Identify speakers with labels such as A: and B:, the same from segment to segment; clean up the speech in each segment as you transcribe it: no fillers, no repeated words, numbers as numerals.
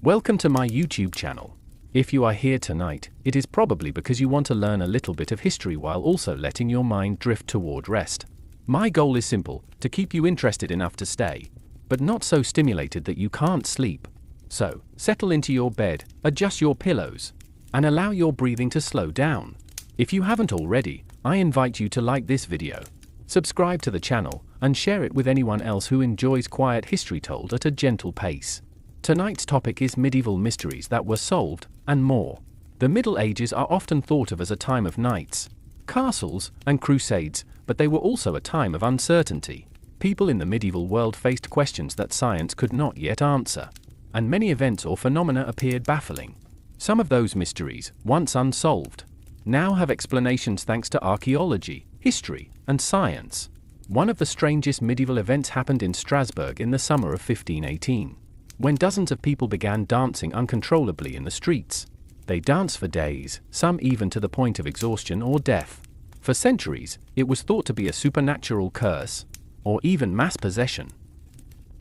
A: Welcome to my YouTube channel. If you are here tonight, it is probably because you want to learn a little bit of history while also letting your mind drift toward rest. My goal is simple, to keep you interested enough to stay, but not so stimulated that you can't sleep. So, settle into your bed, adjust your pillows, and allow your breathing to slow down. If you haven't already, I invite you to like this video, subscribe to the channel, and share it with anyone else who enjoys quiet history told at a gentle pace. Tonight's topic is medieval mysteries that were solved, and more. The Middle Ages are often thought of as a time of knights, castles, and crusades, but they were also a time of uncertainty. People in the medieval world faced questions that science could not yet answer, and many events or phenomena appeared baffling. Some of those mysteries, once unsolved, now have explanations thanks to archaeology, history, and science. One of the strangest medieval events happened in Strasbourg in the summer of 1518. When dozens of people began dancing uncontrollably in the streets. They danced for days, some even to the point of exhaustion or death. For centuries, it was thought to be a supernatural curse, or even mass possession.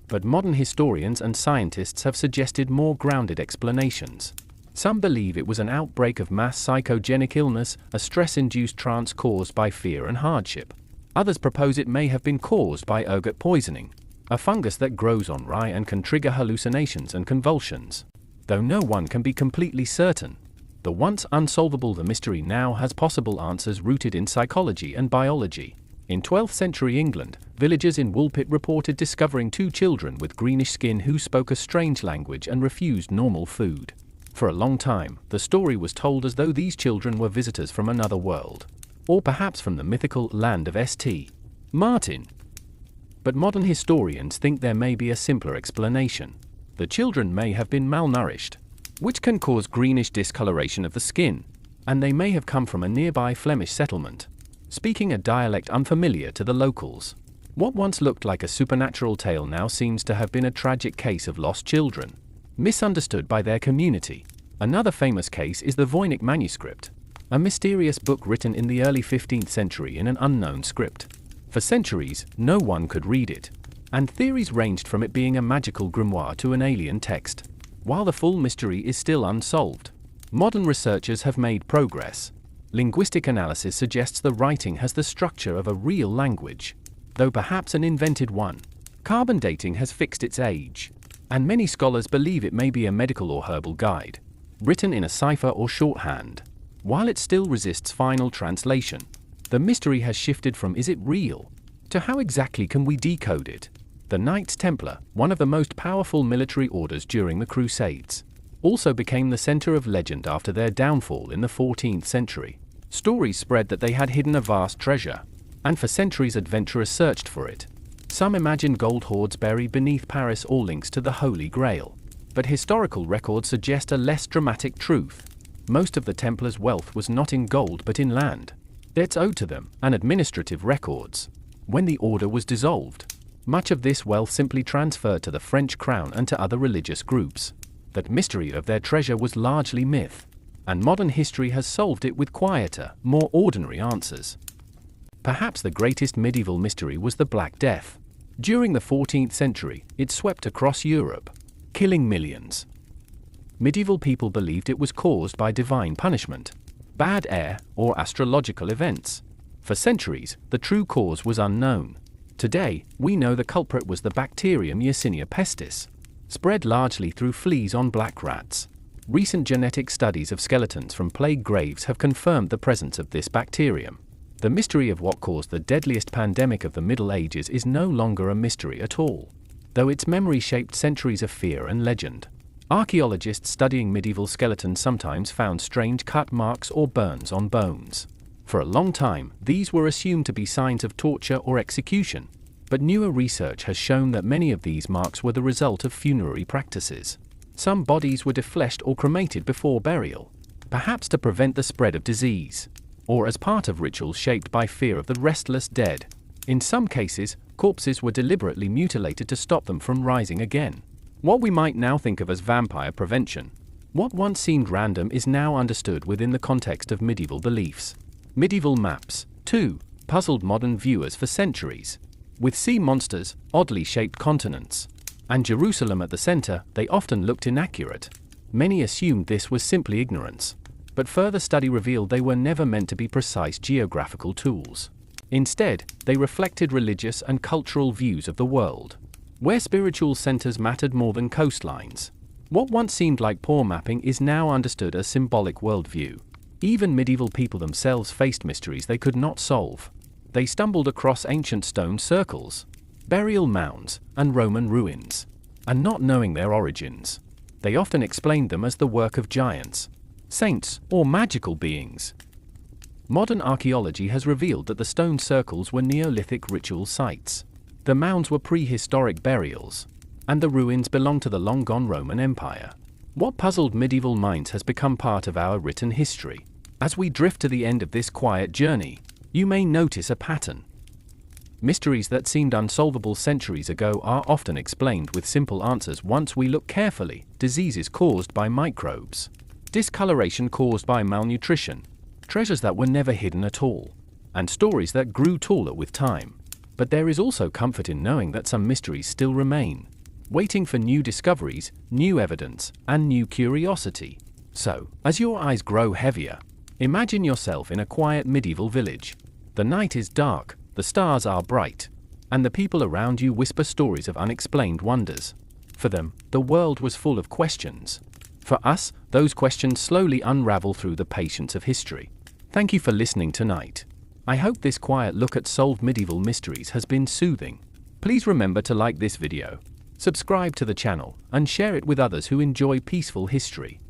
A: But modern historians and scientists have suggested more grounded explanations. Some believe it was an outbreak of mass psychogenic illness, a stress-induced trance caused by fear and hardship. Others propose it may have been caused by ergot poisoning, a fungus that grows on rye and can trigger hallucinations and convulsions. Though no one can be completely certain, the once unsolvable mystery now has possible answers rooted in psychology and biology. In 12th century England, villagers in Woolpit reported discovering two children with greenish skin who spoke a strange language and refused normal food. For a long time, the story was told as though these children were visitors from another world, or perhaps from the mythical land of St. Martin. But modern historians think there may be a simpler explanation. The children may have been malnourished, which can cause greenish discoloration of the skin, and they may have come from a nearby Flemish settlement, speaking a dialect unfamiliar to the locals. What once looked like a supernatural tale now seems to have been a tragic case of lost children, misunderstood by their community. Another famous case is the Voynich manuscript, a mysterious book written in the early 15th century in an unknown script. For centuries, no one could read it, and theories ranged from it being a magical grimoire to an alien text. While the full mystery is still unsolved, modern researchers have made progress. Linguistic analysis suggests the writing has the structure of a real language, though perhaps an invented one. Carbon dating has fixed its age, and many scholars believe it may be a medical or herbal guide, written in a cipher or shorthand. While it still resists final translation, the mystery has shifted from "is it real?" to "how exactly can we decode it?" The Knights Templar, one of the most powerful military orders during the Crusades, also became the center of legend after their downfall in the 14th century. Stories spread that they had hidden a vast treasure, and for centuries adventurers searched for it. Some imagined gold hoards buried beneath Paris or links to the Holy Grail. But historical records suggest a less dramatic truth. Most of the Templars' wealth was not in gold but in land, debts owed to them, and administrative records. When the order was dissolved, much of this wealth simply transferred to the French crown and to other religious groups. That mystery of their treasure was largely myth, and modern history has solved it with quieter, more ordinary answers. Perhaps the greatest medieval mystery was the Black Death. During the 14th century, it swept across Europe, killing millions. Medieval people believed it was caused by divine punishment, bad air, or astrological events. For centuries, the true cause was unknown. Today, we know the culprit was the bacterium Yersinia pestis, spread largely through fleas on black rats. Recent genetic studies of skeletons from plague graves have confirmed the presence of this bacterium. The mystery of what caused the deadliest pandemic of the Middle Ages is no longer a mystery at all, though its memory shaped centuries of fear and legend. Archaeologists studying medieval skeletons sometimes found strange cut marks or burns on bones. For a long time, these were assumed to be signs of torture or execution, but newer research has shown that many of these marks were the result of funerary practices. Some bodies were defleshed or cremated before burial, perhaps to prevent the spread of disease, or as part of rituals shaped by fear of the restless dead. In some cases, corpses were deliberately mutilated to stop them from rising again. What we might now think of as vampire prevention. What once seemed random is now understood within the context of medieval beliefs. Medieval maps, too, puzzled modern viewers for centuries. With sea monsters, oddly shaped continents, and Jerusalem at the center, they often looked inaccurate. Many assumed this was simply ignorance. But further study revealed they were never meant to be precise geographical tools. Instead, they reflected religious and cultural views of the world, where spiritual centers mattered more than coastlines. What once seemed like poor mapping is now understood as symbolic worldview. Even medieval people themselves faced mysteries they could not solve. They stumbled across ancient stone circles, burial mounds, and Roman ruins. And not knowing their origins, they often explained them as the work of giants, saints, or magical beings. Modern archaeology has revealed that the stone circles were Neolithic ritual sites. The mounds were prehistoric burials, and the ruins belonged to the long-gone Roman Empire. What puzzled medieval minds has become part of our written history. As we drift to the end of this quiet journey, you may notice a pattern. Mysteries that seemed unsolvable centuries ago are often explained with simple answers once we look carefully. Diseases caused by microbes, discoloration caused by malnutrition, treasures that were never hidden at all, and stories that grew taller with time. But there is also comfort in knowing that some mysteries still remain, waiting for new discoveries, new evidence, and new curiosity. So, as your eyes grow heavier, imagine yourself in a quiet medieval village. The night is dark, the stars are bright, and the people around you whisper stories of unexplained wonders. For them, the world was full of questions. For us, those questions slowly unravel through the patience of history. Thank you for listening tonight. I hope this quiet look at solved medieval mysteries has been soothing. Please remember to like this video, subscribe to the channel, and share it with others who enjoy peaceful history.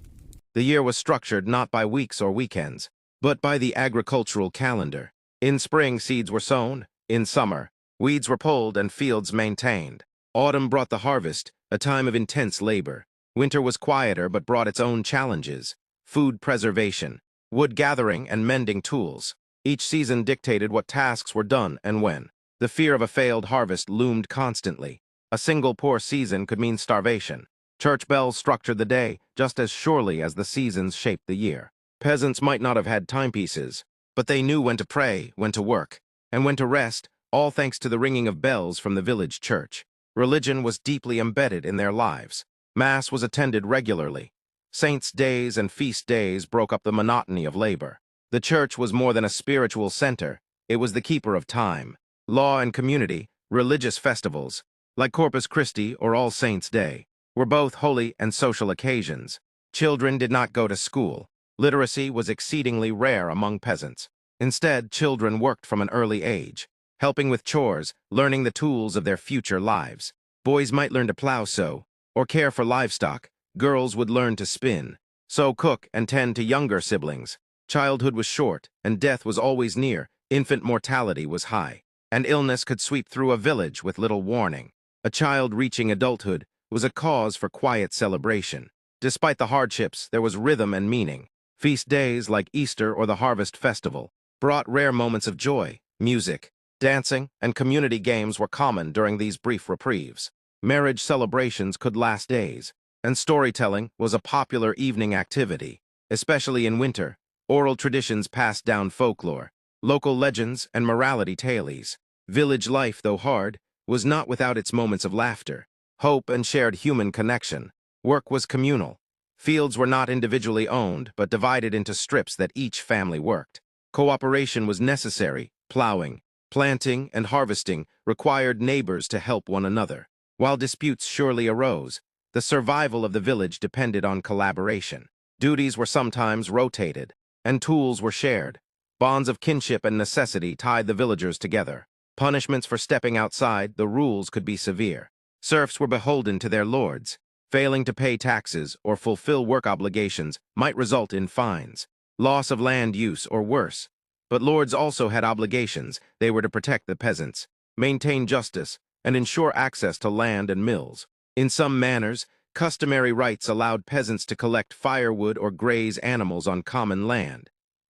B: The year was structured not by weeks or weekends, but by the agricultural calendar. In spring, seeds were sown. In summer, weeds were pulled and fields maintained. Autumn brought the harvest, a time of intense labor. Winter was quieter but brought its own challenges: food preservation, wood gathering, and mending tools. Each season dictated what tasks were done and when. The fear of a failed harvest loomed constantly. A single poor season could mean starvation. Church bells structured the day just as surely as the seasons shaped the year. Peasants might not have had timepieces, but they knew when to pray, when to work, and when to rest, all thanks to the ringing of bells from the village church. Religion was deeply embedded in their lives. Mass was attended regularly. Saints' days and feast days broke up the monotony of labor. The church was more than a spiritual center. It was the keeper of time, law, and community. Religious festivals, like Corpus Christi or All Saints' Day, were both holy and social occasions. Children did not go to school. Literacy was exceedingly rare among peasants. Instead, children worked from an early age, helping with chores, learning the tools of their future lives. Boys might learn to plow, sow, or care for livestock. Girls would learn to spin, sew, cook, and tend to younger siblings. Childhood was short, and death was always near. Infant mortality was high, and illness could sweep through a village with little warning. A child reaching adulthood was a cause for quiet celebration. Despite the hardships, there was rhythm and meaning. Feast days like Easter or the Harvest Festival brought rare moments of joy. Music, dancing, and community games were common during these brief reprieves. Marriage celebrations could last days, and storytelling was a popular evening activity. Especially in winter, oral traditions passed down folklore, local legends, and morality tales. Village life, though hard, was not without its moments of laughter, hope, and shared human connection. Work was communal. Fields were not individually owned, but divided into strips that each family worked. Cooperation was necessary. Plowing, planting, and harvesting required neighbors to help one another. While disputes surely arose, the survival of the village depended on collaboration. Duties were sometimes rotated, and tools were shared. Bonds of kinship and necessity tied the villagers together. Punishments for stepping outside the rules could be severe. Serfs were beholden to their lords. Failing to pay taxes or fulfill work obligations might result in fines, loss of land use, or worse. But lords also had obligations. They were to protect the peasants, maintain justice, and ensure access to land and mills. In some manors, customary rights allowed peasants to collect firewood or graze animals on common land,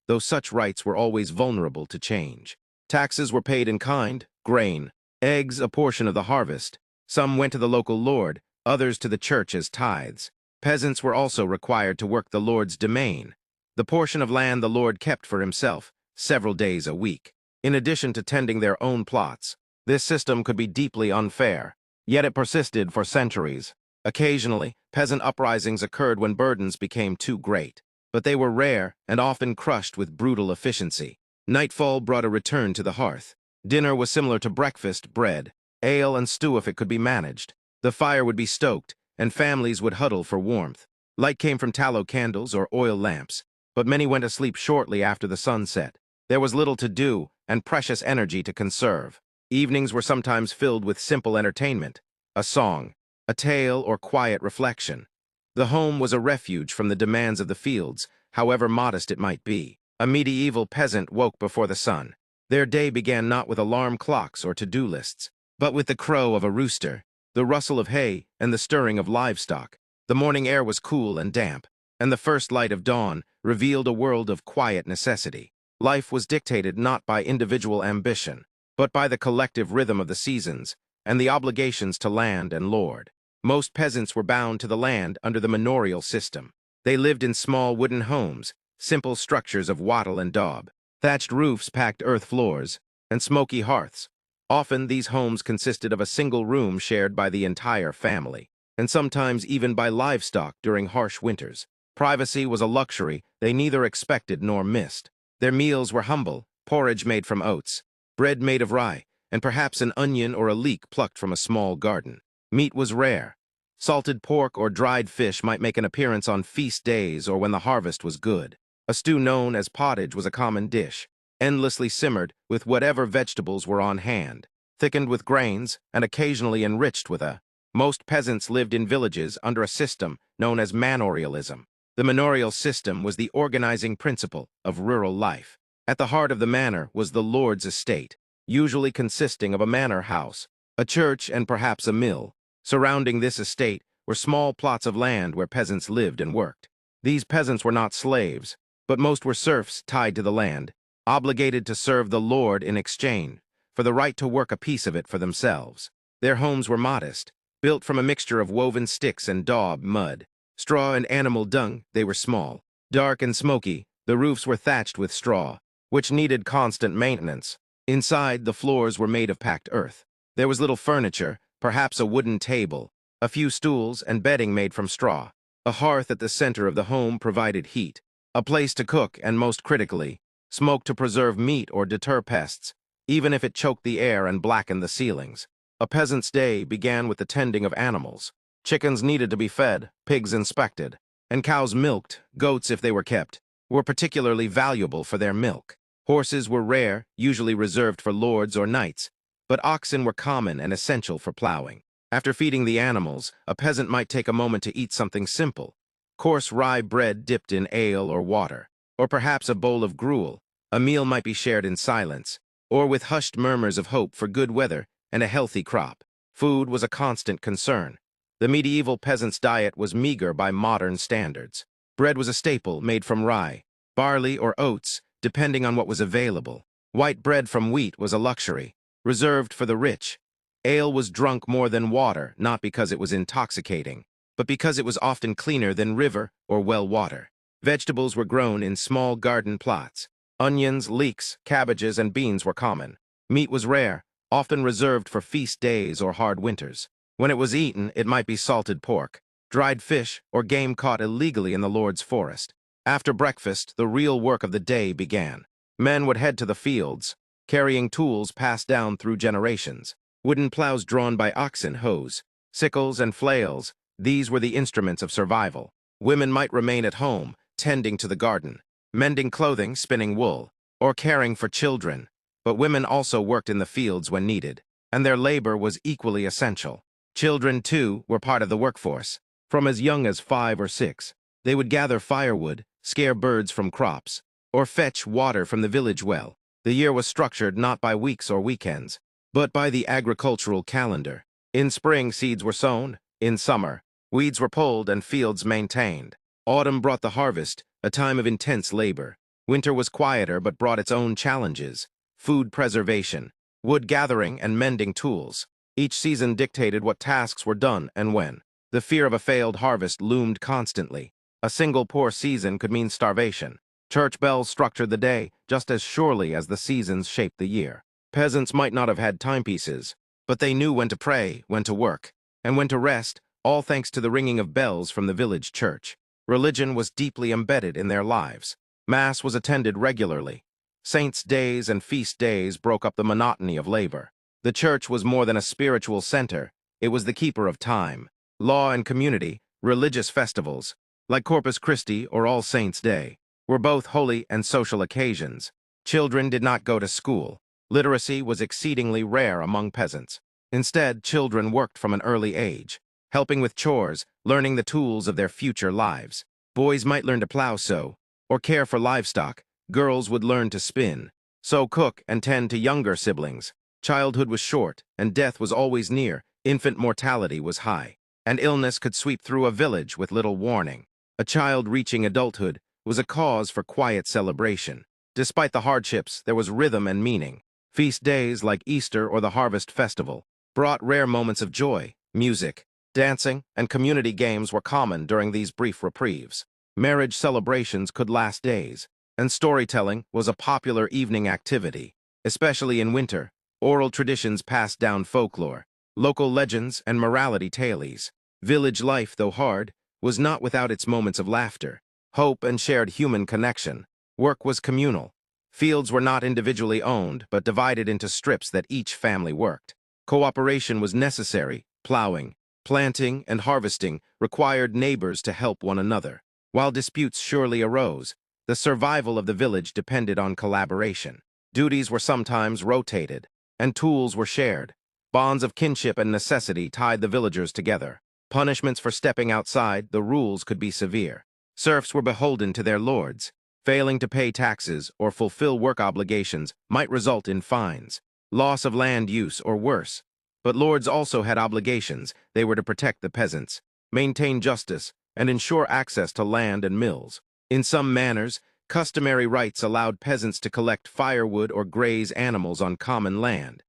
B: though such rights were always vulnerable to change. Taxes were paid in kind: grain, eggs, a portion of the harvest. Some went to the local lord, others to the church as tithes. Peasants were also required to work the lord's domain, the portion of land the lord kept for himself, several days a week. In addition to tending their own plots, this system could be deeply unfair. Yet it persisted for centuries. Occasionally, peasant uprisings occurred when burdens became too great, but they were rare and often crushed with brutal efficiency. Nightfall brought a return to the hearth. Dinner was similar to breakfast: bread, ale, and stew if it could be managed. The fire would be stoked, and families would huddle for warmth. Light came from tallow candles or oil lamps, but many went to sleep shortly after the sun set. There was little to do and precious energy to conserve. Evenings were sometimes filled with simple entertainment: a song, a tale, or quiet reflection. The home was a refuge from the demands of the fields, however modest it might be. A medieval peasant woke before the sun. Their day began not with alarm clocks or to-do lists, but with the crow of a rooster, the rustle of hay, and the stirring of livestock. The morning air was cool and damp, and the first light of dawn revealed a world of quiet necessity. Life was dictated not by individual ambition, but by the collective rhythm of the seasons and the obligations to land and lord. Most peasants were bound to the land under the manorial system. They lived in small wooden homes, simple structures of wattle and daub. Thatched roofs packed earth floors, and smoky hearths. Often these homes consisted of a single room shared by the entire family, and sometimes even by livestock during harsh winters. Privacy was a luxury they neither expected nor missed. Their meals were humble: porridge made from oats, bread made of rye, and perhaps an onion or a leek plucked from a small garden. Meat was rare. Salted pork or dried fish might make an appearance on feast days or when the harvest was good. A stew known as pottage was a common dish, endlessly simmered with whatever vegetables were on hand, thickened with grains and occasionally enriched with a. Most peasants lived in villages under a system known as manorialism. The manorial system was the organizing principle of rural life. At the heart of the manor was the lord's estate, usually consisting of a manor house, a church, and perhaps a mill. Surrounding this estate were small plots of land where peasants lived and worked. These peasants were not slaves, but most were serfs tied to the land, obligated to serve the lord in exchange for the right to work a piece of it for themselves. Their homes were modest, built from a mixture of woven sticks and daub mud, straw, and animal dung. They were small, dark, and smoky. The roofs were thatched with straw, which needed constant maintenance. Inside, the floors were made of packed earth. There was little furniture, perhaps a wooden table, a few stools, and bedding made from straw. A hearth at the center of the home provided heat, a place to cook, and most critically, smoke to preserve meat or deter pests, even if it choked the air and blackened the ceilings. A peasant's day began with the tending of animals. Chickens needed to be fed, pigs inspected, and cows milked. Goats, if they were kept, were particularly valuable for their milk. Horses were rare, usually reserved for lords or knights, but oxen were common and essential for plowing. After feeding the animals, a peasant might take a moment to eat something simple: coarse rye bread dipped in ale or water, or perhaps a bowl of gruel. A meal might be shared in silence, or with hushed murmurs of hope for good weather and a healthy crop. Food was a constant concern. The medieval peasant's diet was meager by modern standards. Bread was a staple, made from rye, barley, or oats, depending on what was available. White bread from wheat was a luxury, reserved for the rich. Ale was drunk more than water, not because it was intoxicating, but because it was often cleaner than river or well water. Vegetables were grown in small garden plots. Onions, leeks, cabbages, and beans were common. Meat was rare, often reserved for feast days or hard winters. When it was eaten, it might be salted pork, dried fish, or game caught illegally in the lord's forest. After breakfast, the real work of the day began. Men would head to the fields, carrying tools passed down through generations. Wooden plows drawn by oxen, hoes, sickles, and flails. These were the instruments of survival. Women might remain at home, tending to the garden, mending clothing, spinning wool, or caring for children. But women also worked in the fields when needed, and their labor was equally essential. Children, too, were part of the workforce. From as young as 5 or 6, they would gather firewood, scare birds from crops, or fetch water from the village well. The year was structured not by weeks or weekends, but by the agricultural calendar. In spring, seeds were sown. In summer, weeds were pulled and fields maintained. Autumn brought the harvest, a time of intense labor. Winter was quieter but brought its own challenges: food preservation, wood gathering, and mending tools. Each season dictated what tasks were done and when. The fear of a failed harvest loomed constantly. A single poor season could mean starvation. Church bells structured the day just as surely as the seasons shaped the year. Peasants might not have had timepieces, But they knew when to pray, when to work, and when to rest, all thanks to the ringing of bells from the village church. Religion was deeply embedded in their lives. Mass was attended regularly. Saints' days and feast days broke up the monotony of labor. The church was more than a spiritual center. It was the keeper of time, law and community. Religious festivals, like Corpus Christi or All Saints' Day, were both holy and social occasions. Children did not go to school. Literacy was exceedingly rare among peasants. Instead, children worked from an early age, helping with chores, learning the tools of their future lives. Boys might learn to plow, sow, or care for livestock. Girls would learn to spin, sew, cook, and tend to younger siblings. Childhood was short, and death was always near. Infant mortality was high, and illness could sweep through a village with little warning. A child reaching adulthood was a cause for quiet celebration. Despite the hardships, there was rhythm and meaning. Feast days like Easter or the Harvest Festival brought rare moments of joy. Music, dancing, and community games were common during these brief reprieves. Marriage celebrations could last days, and storytelling was a popular evening activity, especially in winter. Oral traditions passed down folklore, local legends, and morality tales. Village life, though hard, was not without its moments of laughter, hope, and shared human connection. Work was communal. Fields were not individually owned, but divided into strips that each family worked. Cooperation was necessary. Plowing, planting, and harvesting required neighbors to help one another. While disputes surely arose, the survival of the village depended on collaboration. Duties were sometimes rotated, and tools were shared. Bonds of kinship and necessity tied the villagers together. Punishments for stepping outside the rules could be severe. Serfs were beholden to their lords. Failing to pay taxes or fulfill work obligations might result in fines, loss of land use, or worse. But lords also had obligations. They were to protect the peasants, maintain justice, and ensure access to land and mills. In some manors, customary rights allowed peasants to collect firewood or graze animals on common land,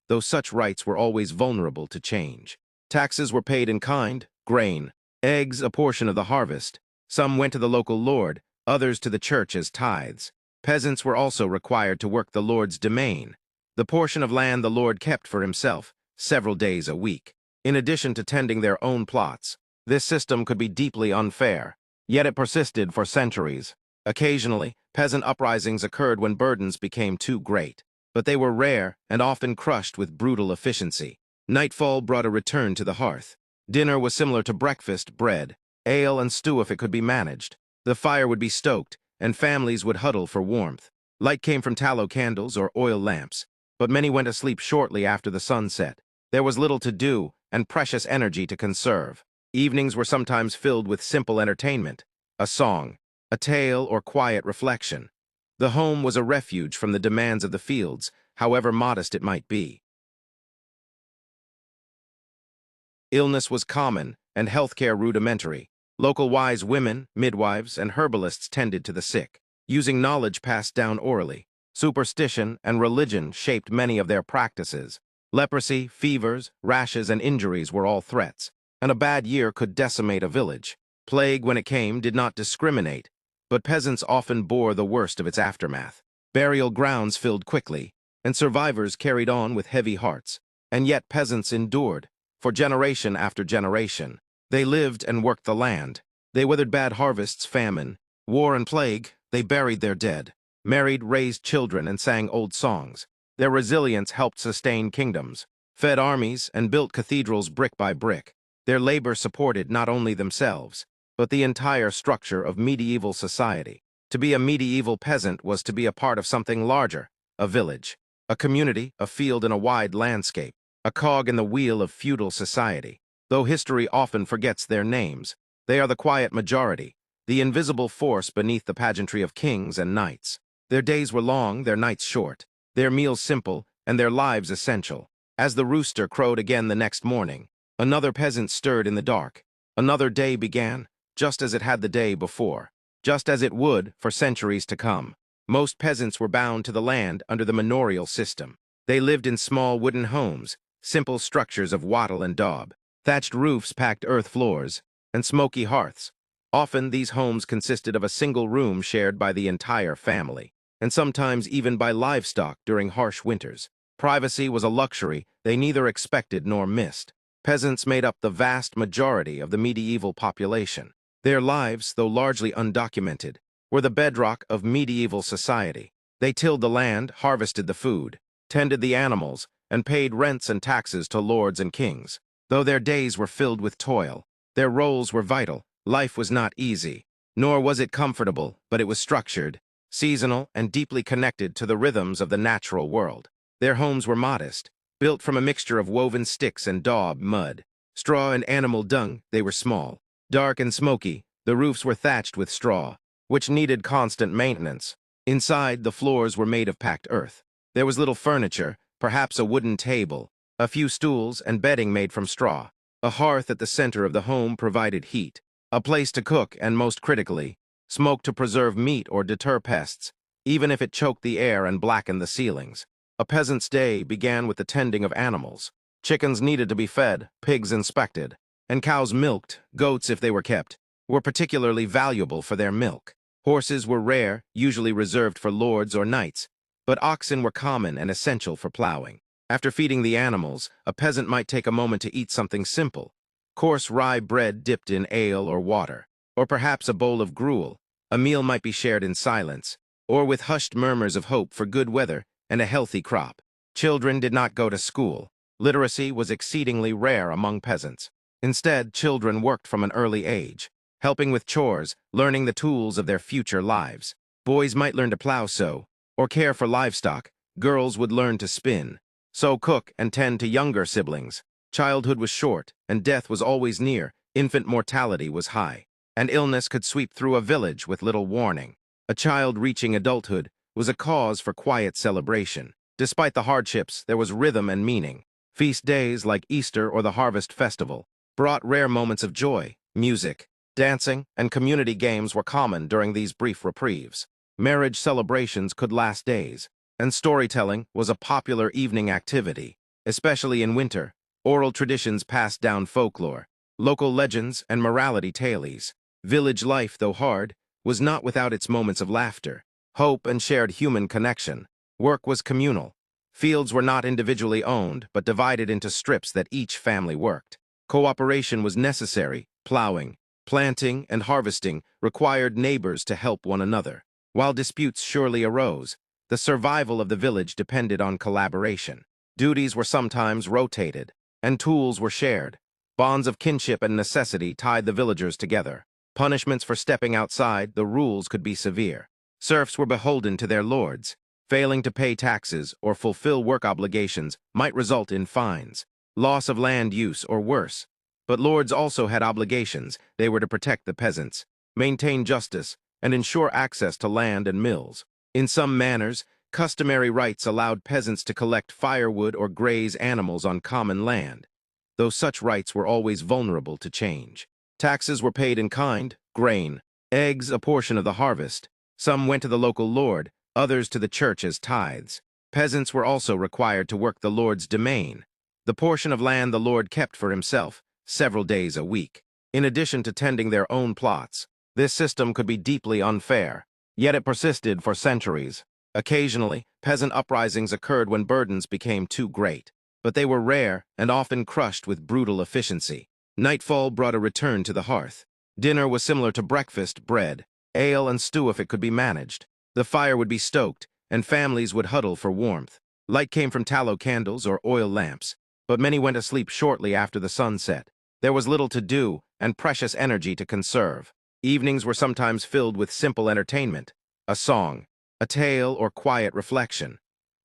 B: though such rights were always vulnerable to change. Taxes were paid in kind: grain, eggs, a portion of the harvest. Some went to the local lord, others to the church as tithes. Peasants were also required to work the lord's domain, the portion of land the lord kept for himself, several days a week, in addition to tending their own plots. This system could be deeply unfair, yet it persisted for centuries. Occasionally, peasant uprisings occurred when burdens became too great, but they were rare and often crushed with brutal efficiency. Nightfall brought a return to the hearth. Dinner was similar to breakfast: bread, ale, and stew if it could be managed. The fire would be stoked, and families would huddle for warmth. Light came from tallow candles or oil lamps, but many went to sleep shortly after the sun set. There was little to do and precious energy to conserve. Evenings were sometimes filled with simple entertainment: a song, a tale, or quiet reflection. The home was a refuge from the demands of the fields, however modest it might be. Illness was common, and healthcare rudimentary. Local wise women, midwives, and herbalists tended to the sick, using knowledge passed down orally. Superstition and religion shaped many of their practices. Leprosy, fevers, rashes, and injuries were all threats, and a bad year could decimate a village. Plague, when it came, did not discriminate, but peasants often bore the worst of its aftermath. Burial grounds filled quickly, and survivors carried on with heavy hearts. And yet peasants endured, for generation after generation. They lived and worked the land. They weathered bad harvests, famine, war, and plague. They buried their dead, married, raised children, and sang old songs. Their resilience helped sustain kingdoms, fed armies, and built cathedrals brick by brick. Their labor supported not only themselves, but the entire structure of medieval society. To be a medieval peasant was to be a part of something larger: a village, a community, a field in a wide landscape, a cog in the wheel of feudal society. Though history often forgets their names, they are the quiet majority, the invisible force beneath the pageantry of kings and knights. Their days were long, their nights short, their meals simple, and their lives essential. As the rooster crowed again the next morning, another peasant stirred in the dark. Another day began, just as it had the day before, just as it would for centuries to come. Most peasants were bound to the land under the manorial system. They lived in small wooden homes, simple structures of wattle and daub. Thatched roofs packed earth floors, and smoky hearths. Often these homes consisted of a single room shared by the entire family, and sometimes even by livestock during harsh winters. Privacy was a luxury they neither expected nor missed. Peasants made up the vast majority of the medieval population. Their lives, though largely undocumented, were the bedrock of medieval society. They tilled the land, harvested the food, tended the animals, and paid rents and taxes to lords and kings. Though their days were filled with toil, their roles were vital. Life was not easy, nor was it comfortable, but it was structured, seasonal, and deeply connected to the rhythms of the natural world. Their homes were modest, built from a mixture of woven sticks and daub mud, straw and animal dung. They were small, dark and smoky. The roofs were thatched with straw, which needed constant maintenance. Inside, the floors were made of packed earth. There was little furniture, perhaps a wooden table, a few stools, and bedding made from straw. A hearth at the center of the home provided heat, a place to cook, and most critically, smoke to preserve meat or deter pests, even if it choked the air and blackened the ceilings. A peasant's day began with the tending of animals. Chickens needed to be fed, pigs inspected, and cows milked. Goats, if they were kept, were particularly valuable for their milk. Horses were rare, usually reserved for lords or knights, but oxen were common and essential for plowing. After feeding the animals, a peasant might take a moment to eat something simple: coarse rye bread dipped in ale or water, or perhaps a bowl of gruel. A meal might be shared in silence, or with hushed murmurs of hope for good weather and a healthy crop. Children did not go to school. Literacy was exceedingly rare among peasants. Instead, children worked from an early age, helping with chores, learning the tools of their future lives. Boys might learn to plow, sow, or care for livestock. Girls would learn to spin, sew, cook, and tend to younger siblings. Childhood was short, and death was always near. Infant mortality was high, and illness could sweep through a village with little warning. A child reaching adulthood was a cause for quiet celebration. Despite the hardships, there was rhythm and meaning. Feast days like Easter or the Harvest Festival brought rare moments of joy. Music, dancing, and community games were common during these brief reprieves. Marriage celebrations could last days, and storytelling was a popular evening activity, especially in winter. Oral traditions passed down folklore, local legends, and morality tales. Village life, though hard, was not without its moments of laughter, hope, and shared human connection. Work was communal. Fields were not individually owned, but divided into strips that each family worked. Cooperation was necessary. Plowing, planting, and harvesting required neighbors to help one another. While disputes surely arose, the survival of the village depended on collaboration. Duties were sometimes rotated, and tools were shared. Bonds of kinship and necessity tied the villagers together. Punishments for stepping outside the rules could be severe. Serfs were beholden to their lords. Failing to pay taxes or fulfill work obligations might result in fines, loss of land use, or worse. But lords also had obligations. They were to protect the peasants, maintain justice, and ensure access to land and mills. In some manors, customary rights allowed peasants to collect firewood or graze animals on common land, though such rights were always vulnerable to change. Taxes were paid in kind: grain, eggs, a portion of the harvest. Some went to the local lord, others to the church as tithes. Peasants were also required to work the lord's domain, the portion of land the lord kept for himself, several days a week, in addition to tending their own plots. This system could be deeply unfair, yet it persisted for centuries. Occasionally, peasant uprisings occurred when burdens became too great, but they were rare and often crushed with brutal efficiency. Nightfall brought a return to the hearth. Dinner was similar to breakfast: bread, ale, and stew if it could be managed. The fire would be stoked, and families would huddle for warmth. Light came from tallow candles or oil lamps, but many went to sleep shortly after the sun set. There was little to do and precious energy to conserve. Evenings were sometimes filled with simple entertainment: a song, a tale, or quiet reflection.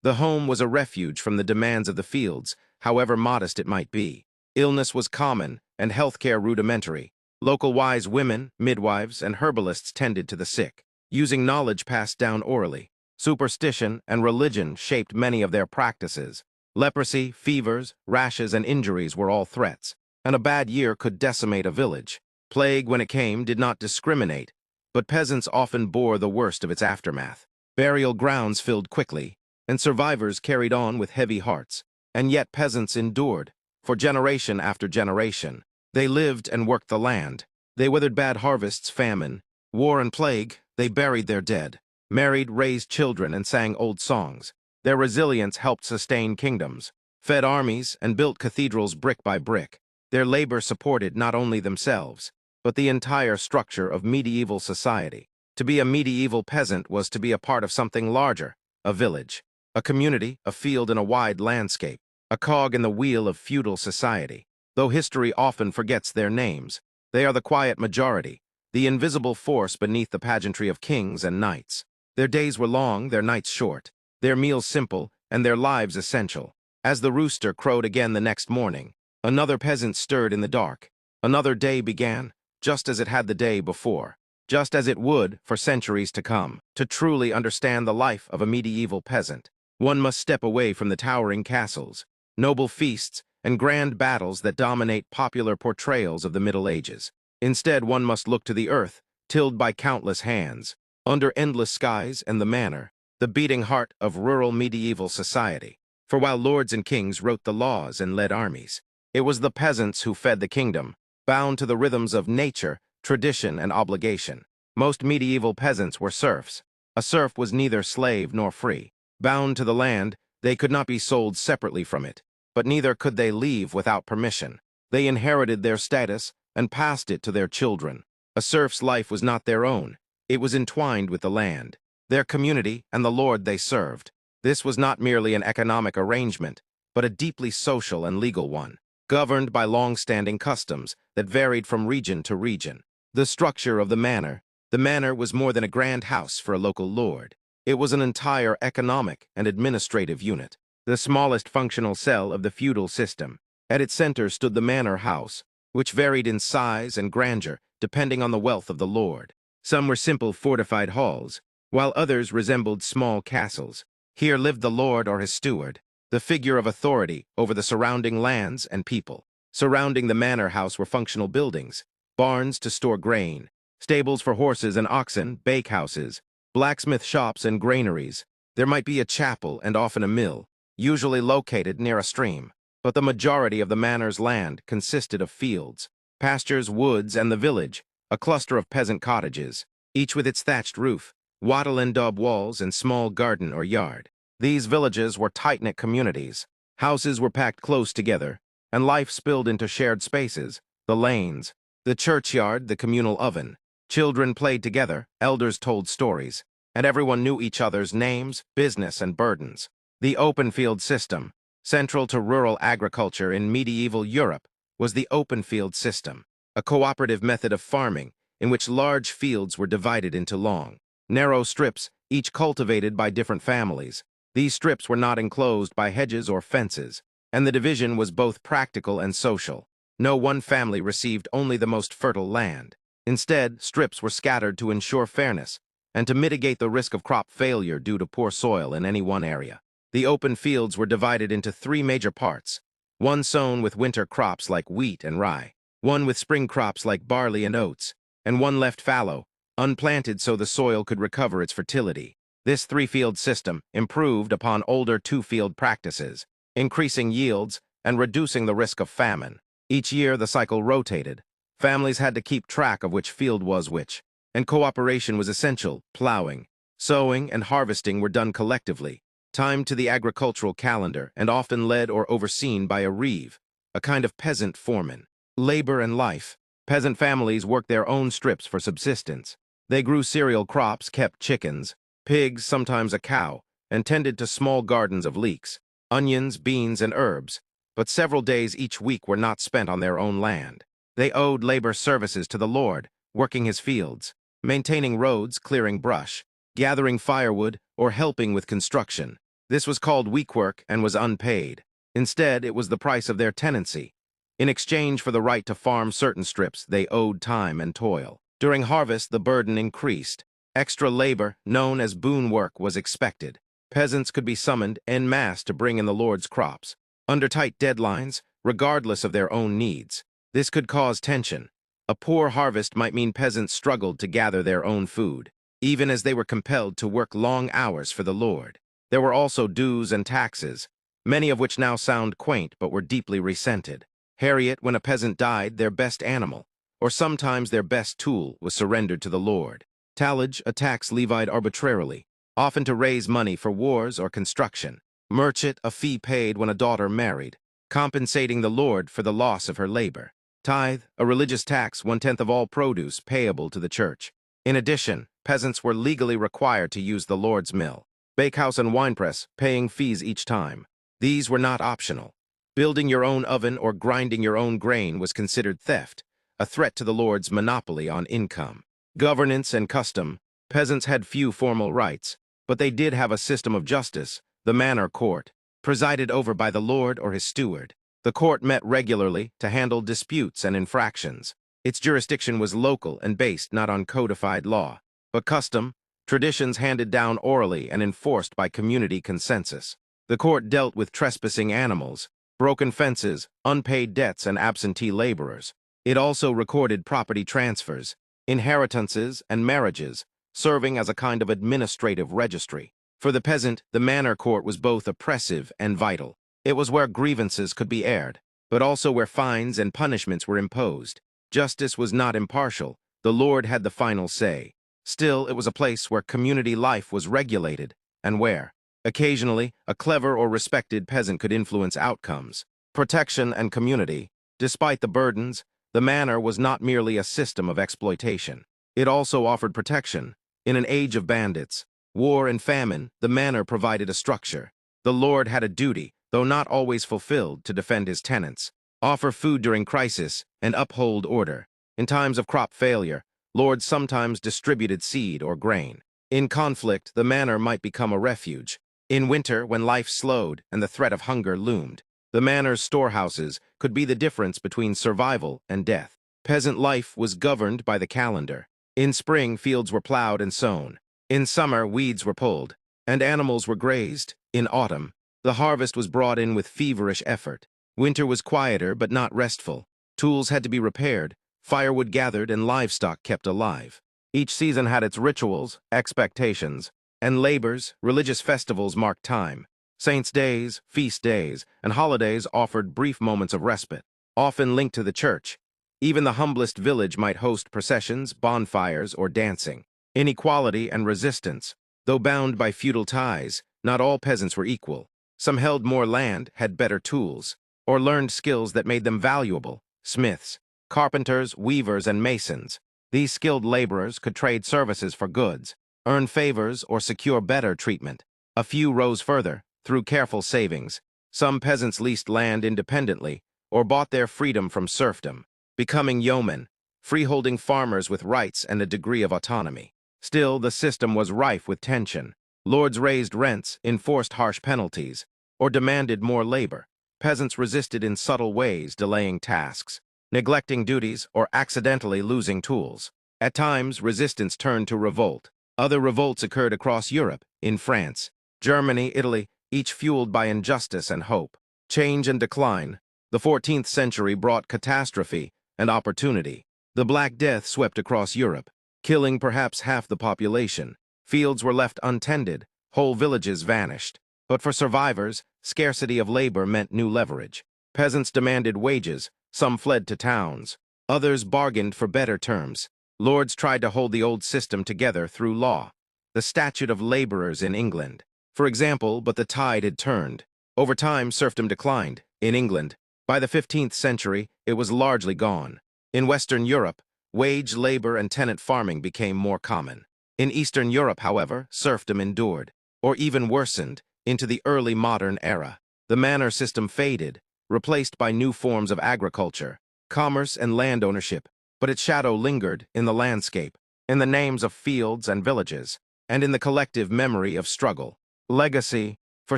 B: The home was a refuge from the demands of the fields, however modest it might be. Illness was common, and healthcare rudimentary. Local wise women, midwives, and herbalists tended to the sick, using knowledge passed down orally. Superstition and religion shaped many of their practices. Leprosy, fevers, rashes, and injuries were all threats, and a bad year could decimate a village. Plague, when it came, did not discriminate, but peasants often bore the worst of its aftermath. Burial grounds filled quickly, and survivors carried on with heavy hearts. And yet peasants endured, for generation after generation. They lived and worked the land. They weathered bad harvests, famine, war, and plague. They buried their dead, married, raised children, and sang old songs. Their resilience helped sustain kingdoms, fed armies, and built cathedrals brick by brick. Their labor supported not only themselves, but the entire structure of medieval society. To be a medieval peasant was to be a part of something larger, a village, a community, a field in a wide landscape, a cog in the wheel of feudal society. Though history often forgets their names, they are the quiet majority, the invisible force beneath the pageantry of kings and knights. Their days were long, their nights short, their meals simple, and their lives essential. As the rooster crowed again the next morning, another peasant stirred in the dark. Another day began, just as it had the day before, just as it would for centuries to come. To truly understand the life of a medieval peasant, one must step away from the towering castles, noble feasts, and grand battles that dominate popular portrayals of the Middle Ages. Instead, one must look to the earth, tilled by countless hands, under endless skies and the manor, the beating heart of rural medieval society. For while lords and kings wrote the laws and led armies, it was the peasants who fed the kingdom, bound to the rhythms of nature, tradition, and obligation. Most medieval peasants were serfs. A serf was neither slave nor free. Bound to the land, they could not be sold separately from it, but neither could they leave without permission. They inherited their status and passed it to their children. A serf's life was not their own. It was entwined with the land, their community, and the lord they served. This was not merely an economic arrangement, but a deeply social and legal one, governed by long-standing customs that varied from region to region. The structure of the manor. The manor was more than a grand house for a local lord. It was an entire economic and administrative unit, the smallest functional cell of the feudal system. At its center stood the manor house, which varied in size and grandeur depending on the wealth of the lord. Some were simple fortified halls, while others resembled small castles. Here lived the lord or his steward, the figure of authority over the surrounding lands and people. Surrounding the manor house were functional buildings, barns to store grain, stables for horses and oxen, bakehouses, blacksmith shops and granaries. There might be a chapel and often a mill, usually located near a stream. But the majority of the manor's land consisted of fields, pastures, woods, and the village, a cluster of peasant cottages, each with its thatched roof, wattle and daub walls, and small garden or yard. These villages were tight-knit communities. Houses were packed close together, and life spilled into shared spaces, the lanes, the churchyard, the communal oven. Children played together, elders told stories, and everyone knew each other's names, business, and burdens. The open field system, central to rural agriculture in medieval Europe, was the open field system, a cooperative method of farming in which large fields were divided into long, narrow strips, each cultivated by different families. These strips were not enclosed by hedges or fences, and the division was both practical and social. No one family received only the most fertile land. Instead, strips were scattered to ensure fairness and to mitigate the risk of crop failure due to poor soil in any one area. The open fields were divided into three major parts, one sown with winter crops like wheat and rye, one with spring crops like barley and oats, and one left fallow, unplanted so the soil could recover its fertility. This three-field system improved upon older two-field practices, increasing yields and reducing the risk of famine. Each year the cycle rotated. Families had to keep track of which field was which, and cooperation was essential. Plowing, sowing, and harvesting were done collectively, timed to the agricultural calendar and often led or overseen by a reeve, a kind of peasant foreman. Labor and life. Peasant families worked their own strips for subsistence. They grew cereal crops, kept chickens, pigs, sometimes a cow, and tended to small gardens of leeks, onions, beans, and herbs. But several days each week were not spent on their own land. They owed labor services to the lord, working his fields, maintaining roads, clearing brush, gathering firewood, or helping with construction. This was called week work and was unpaid. Instead, it was the price of their tenancy. In exchange for the right to farm certain strips, they owed time and toil. During harvest, the burden increased. Extra labor, known as boon work, was expected. Peasants could be summoned en masse to bring in the lord's crops, under tight deadlines, regardless of their own needs. This could cause tension. A poor harvest might mean peasants struggled to gather their own food, even as they were compelled to work long hours for the lord. There were also dues and taxes, many of which now sound quaint but were deeply resented. Harriet, when a peasant died, their best animal, or sometimes their best tool, was surrendered to the lord. Tallage, a tax levied arbitrarily, often to raise money for wars or construction. Merchant, a fee paid when a daughter married, compensating the lord for the loss of her labor. Tithe, a religious tax, 1/10 of all produce payable to the church. In addition, peasants were legally required to use the lord's mill, bakehouse and winepress, paying fees each time. These were not optional. Building your own oven or grinding your own grain was considered theft, a threat to the lord's monopoly on income. Governance and custom. Peasants had few formal rights, but they did have a system of justice, the manor court, presided over by the lord or his steward. The court met regularly to handle disputes and infractions. Its jurisdiction was local and based not on codified law, but custom, traditions handed down orally and enforced by community consensus. The court dealt with trespassing animals, broken fences, unpaid debts, and absentee laborers. It also recorded property transfers, inheritances, and marriages, serving as a kind of administrative registry. For the peasant, the manor court was both oppressive and vital. It was where grievances could be aired, but also where fines and punishments were imposed. Justice was not impartial. The lord had the final say. Still, it was a place where community life was regulated, and where, occasionally, a clever or respected peasant could influence outcomes. Protection and community. Despite the burdens, the manor was not merely a system of exploitation. It also offered protection. In an age of bandits, war, and famine, the manor provided a structure. The lord had a duty, though not always fulfilled, to defend his tenants, offer food during crisis, and uphold order. In times of crop failure, lords sometimes distributed seed or grain. In conflict, the manor might become a refuge. In winter, when life slowed and the threat of hunger loomed, the manor's storehouses could be the difference between survival and death. Peasant life was governed by the calendar. In spring, fields were plowed and sown. In summer, weeds were pulled, and animals were grazed. In autumn, the harvest was brought in with feverish effort. Winter was quieter but not restful. Tools had to be repaired, firewood gathered, and livestock kept alive. Each season had its rituals, expectations, and labors. Religious festivals marked time. Saints' days, feast days, and holidays offered brief moments of respite, often linked to the church. Even the humblest village might host processions, bonfires, or dancing. Inequality and resistance. Though bound by feudal ties, not all peasants were equal. Some held more land, had better tools, or learned skills that made them valuable. Smiths, carpenters, weavers, and masons. These skilled laborers could trade services for goods, earn favors, or secure better treatment. A few rose further, through careful savings. Some peasants leased land independently, or bought their freedom from serfdom, becoming yeomen, freeholding farmers with rights and a degree of autonomy. Still, the system was rife with tension. Lords raised rents, enforced harsh penalties, or demanded more labor. Peasants resisted in subtle ways, delaying tasks, neglecting duties, or accidentally losing tools. At times, resistance turned to revolt. Other revolts occurred across Europe, in France, Germany, Italy, each fueled by injustice and hope. Change and decline. The 14th century brought catastrophe and opportunity. The Black Death swept across Europe, killing perhaps half the population. Fields were left untended, whole villages vanished. But for survivors, scarcity of labor meant new leverage. Peasants demanded wages, some fled to towns. Others bargained for better terms. Lords tried to hold the old system together through law. The statute of laborers in England, for example, but the tide had turned. Over time, serfdom declined. In England, by the 15th century, it was largely gone. In Western Europe, wage labor and tenant farming became more common. In Eastern Europe, however, serfdom endured, or even worsened, into the early modern era. The manor system faded, replaced by new forms of agriculture, commerce, and land ownership, but its shadow lingered in the landscape, in the names of fields and villages, and in the collective memory of struggle. Legacy. For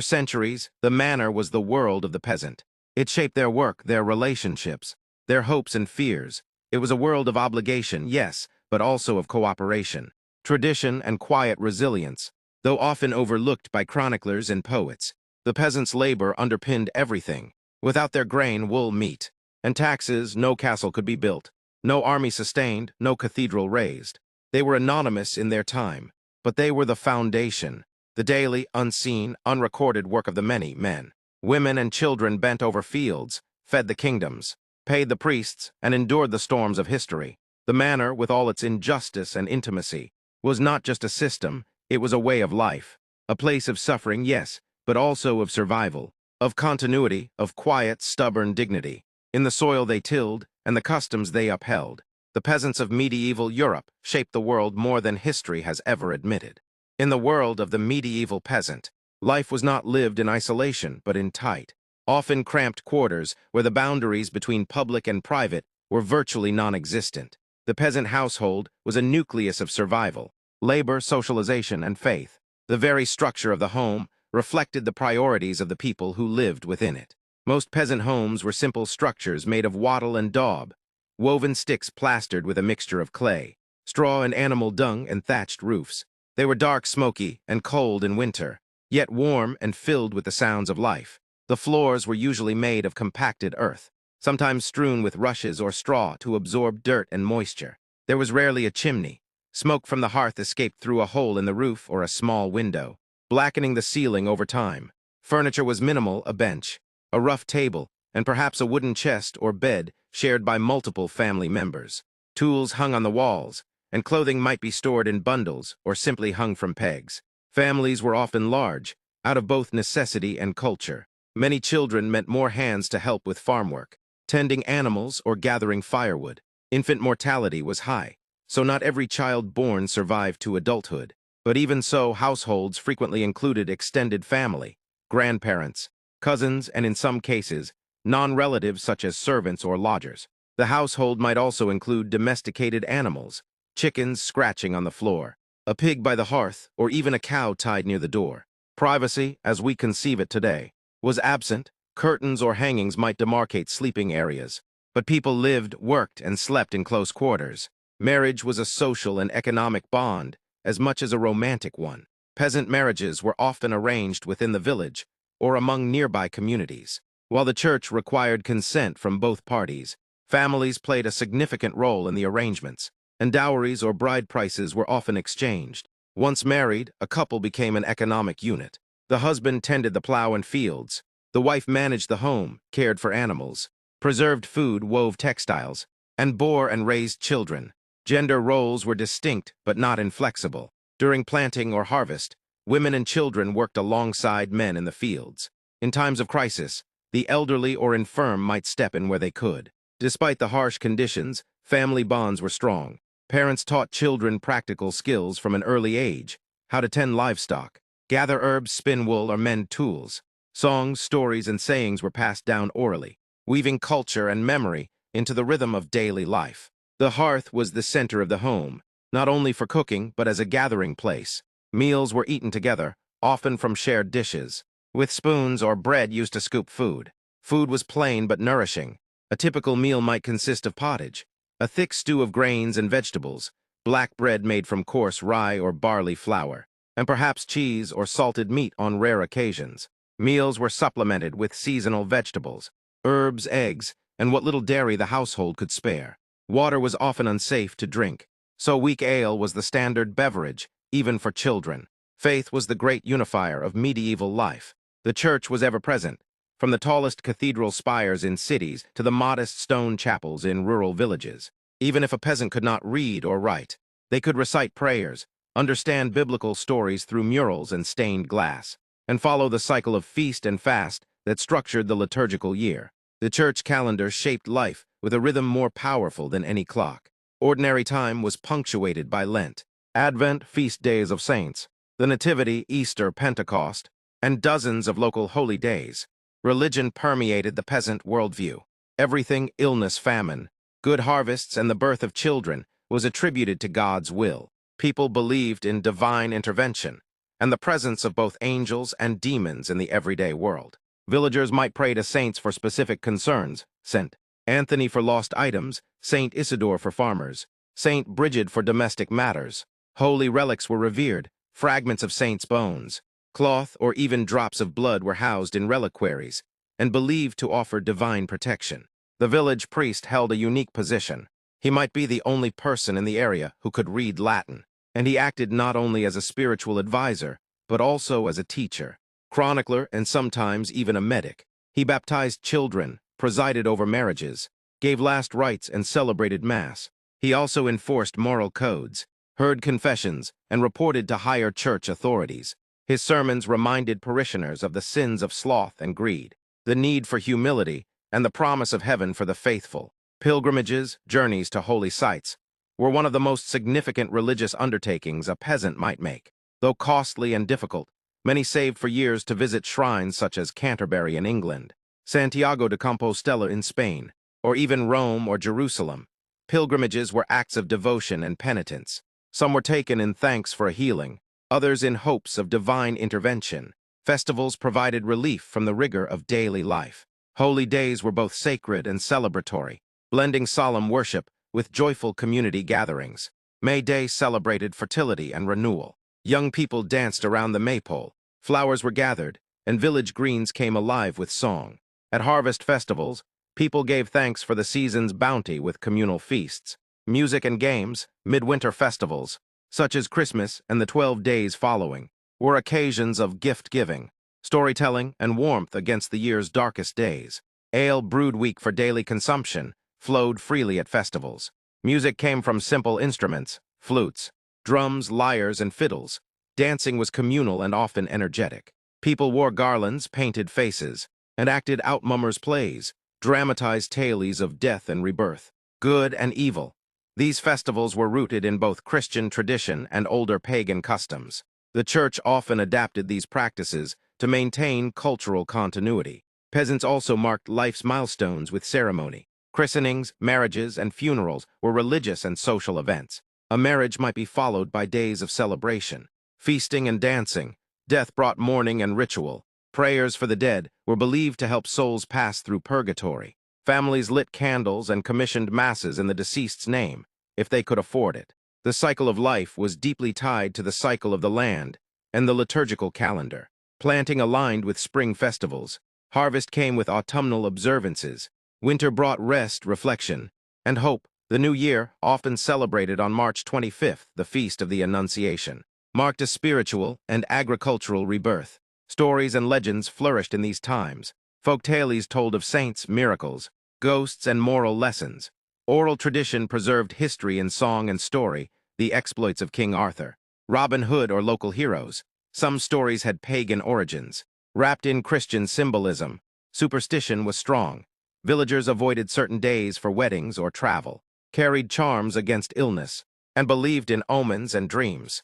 B: centuries, the manor was the world of the peasant. It shaped their work, their relationships, their hopes and fears. It was a world of obligation, yes, but also of cooperation, tradition, and quiet resilience. Though often overlooked by chroniclers and poets, the peasants' labor underpinned everything. Without their grain, wool, meat, and taxes, no castle could be built, no army sustained, no cathedral raised. They were anonymous in their time, but they were the foundation, the daily, unseen, unrecorded work of the many men. Women and children bent over fields, fed the kingdoms, paid the priests, and endured the storms of history. The manor, with all its injustice and intimacy, was not just a system, It was a way of life, a place of suffering, yes, but also of survival, of continuity, of quiet, stubborn dignity. In the soil they tilled and the customs they upheld, the peasants of medieval Europe shaped the world more than history has ever admitted. In the world of the medieval peasant, life was not lived in isolation but in tight, often cramped quarters where the boundaries between public and private were virtually non-existent. The peasant household was a nucleus of survival, labor, socialization, and faith. The very structure of the home reflected the priorities of the people who lived within it. Most peasant homes were simple structures made of wattle and daub, woven sticks plastered with a mixture of clay, straw and animal dung, and thatched roofs. They were dark, smoky, and cold in winter, yet warm and filled with the sounds of life. The floors were usually made of compacted earth, sometimes strewn with rushes or straw to absorb dirt and moisture. There was rarely a chimney. Smoke from the hearth escaped through a hole in the roof or a small window, blackening the ceiling over time. Furniture was minimal: a bench, a rough table, and perhaps a wooden chest or bed shared by multiple family members. Tools hung on the walls, and clothing might be stored in bundles or simply hung from pegs. Families were often large, out of both necessity and culture. Many children meant more hands to help with farm work, tending animals or gathering firewood. Infant mortality was high, so not every child born survived to adulthood. But even so, households frequently included extended family, grandparents, cousins, and in some cases, non-relatives such as servants or lodgers. The household might also include domesticated animals, chickens scratching on the floor, a pig by the hearth, or even a cow tied near the door. Privacy, as we conceive it today, was absent. Curtains or hangings might demarcate sleeping areas, but people lived, worked, and slept in close quarters. Marriage was a social and economic bond, as much as a romantic one. Peasant marriages were often arranged within the village or among nearby communities. While the church required consent from both parties, families played a significant role in the arrangements, and dowries or bride prices were often exchanged. Once married, a couple became an economic unit. The husband tended the plow and fields. The wife managed the home, cared for animals, preserved food, wove textiles, and bore and raised children. Gender roles were distinct but not inflexible. During planting or harvest, women and children worked alongside men in the fields. In times of crisis, the elderly or infirm might step in where they could. Despite the harsh conditions, family bonds were strong. Parents taught children practical skills from an early age: how to tend livestock, gather herbs, spin wool, or mend tools. Songs, stories, and sayings were passed down orally, weaving culture and memory into the rhythm of daily life. The hearth was the center of the home, not only for cooking but as a gathering place. Meals were eaten together, often from shared dishes, with spoons or bread used to scoop food. Food was plain but nourishing. A typical meal might consist of pottage, a thick stew of grains and vegetables, black bread made from coarse rye or barley flour, and perhaps cheese or salted meat on rare occasions. Meals were supplemented with seasonal vegetables, herbs, eggs, and what little dairy the household could spare. Water was often unsafe to drink, so weak ale was the standard beverage, even for children. Faith was the great unifier of medieval life. The church was ever present, from the tallest cathedral spires in cities to the modest stone chapels in rural villages. Even if a peasant could not read or write, they could recite prayers, understand biblical stories through murals and stained glass, and follow the cycle of feast and fast that structured the liturgical year. The church calendar shaped life with a rhythm more powerful than any clock. Ordinary time was punctuated by Lent, Advent, feast days of saints, the Nativity, Easter, Pentecost, and dozens of local holy days. Religion permeated the peasant worldview. Everything: illness, famine, good harvests, and the birth of children was attributed to God's will. People believed in divine intervention and the presence of both angels and demons in the everyday world. Villagers might pray to saints for specific concerns: St. Anthony for lost items, St. Isidore for farmers, St. Bridget for domestic matters. Holy relics were revered: fragments of saints' bones, cloth, or even drops of blood were housed in reliquaries and believed to offer divine protection. The village priest held a unique position. He might be the only person in the area who could read Latin, and he acted not only as a spiritual advisor, but also as a teacher, chronicler, and sometimes even a medic. He baptized children, presided over marriages, gave last rites, and celebrated Mass. He also enforced moral codes, heard confessions, and reported to higher church authorities. His sermons reminded parishioners of the sins of sloth and greed, the need for humility, and the promise of heaven for the faithful. Pilgrimages, journeys to holy sites, were one of the most significant religious undertakings a peasant might make. Though costly and difficult, many saved for years to visit shrines such as Canterbury in England, Santiago de Compostela in Spain, or even Rome or Jerusalem. Pilgrimages were acts of devotion and penitence. Some were taken in thanks for a healing, others in hopes of divine intervention. Festivals provided relief from the rigor of daily life. Holy days were both sacred and celebratory, blending solemn worship with joyful community gatherings. May Day celebrated fertility and renewal. Young people danced around the maypole, flowers were gathered, and village greens came alive with song. At harvest festivals, people gave thanks for the season's bounty with communal feasts. Music and games, midwinter festivals, such as Christmas and the 12 days following, were occasions of gift-giving, storytelling, and warmth against the year's darkest days. Ale brewed weak for daily consumption flowed freely at festivals. Music came from simple instruments, flutes, drums, lyres, and fiddles. Dancing was communal and often energetic. People wore garlands, painted faces, and acted out mummers' plays, dramatized tales of death and rebirth, good and evil. These festivals were rooted in both Christian tradition and older pagan customs. The church often adapted these practices to maintain cultural continuity. Peasants also marked life's milestones with ceremony. Christenings, marriages, and funerals were religious and social events. A marriage might be followed by days of celebration, feasting and dancing. Death brought mourning and ritual. Prayers for the dead were believed to help souls pass through purgatory. Families lit candles and commissioned masses in the deceased's name, if they could afford it. The cycle of life was deeply tied to the cycle of the land and the liturgical calendar. Planting aligned with spring festivals. Harvest came with autumnal observances. Winter brought rest, reflection, and hope. The New Year, often celebrated on March 25th, the Feast of the Annunciation, marked a spiritual and agricultural rebirth. Stories and legends flourished in these times. Folk tales told of saints, miracles, ghosts, and moral lessons. Oral tradition preserved history in song and story, the exploits of King Arthur, Robin Hood, or local heroes. Some stories had pagan origins. Wrapped in Christian symbolism, superstition was strong. Villagers avoided certain days for weddings or travel, carried charms against illness, and believed in omens and dreams.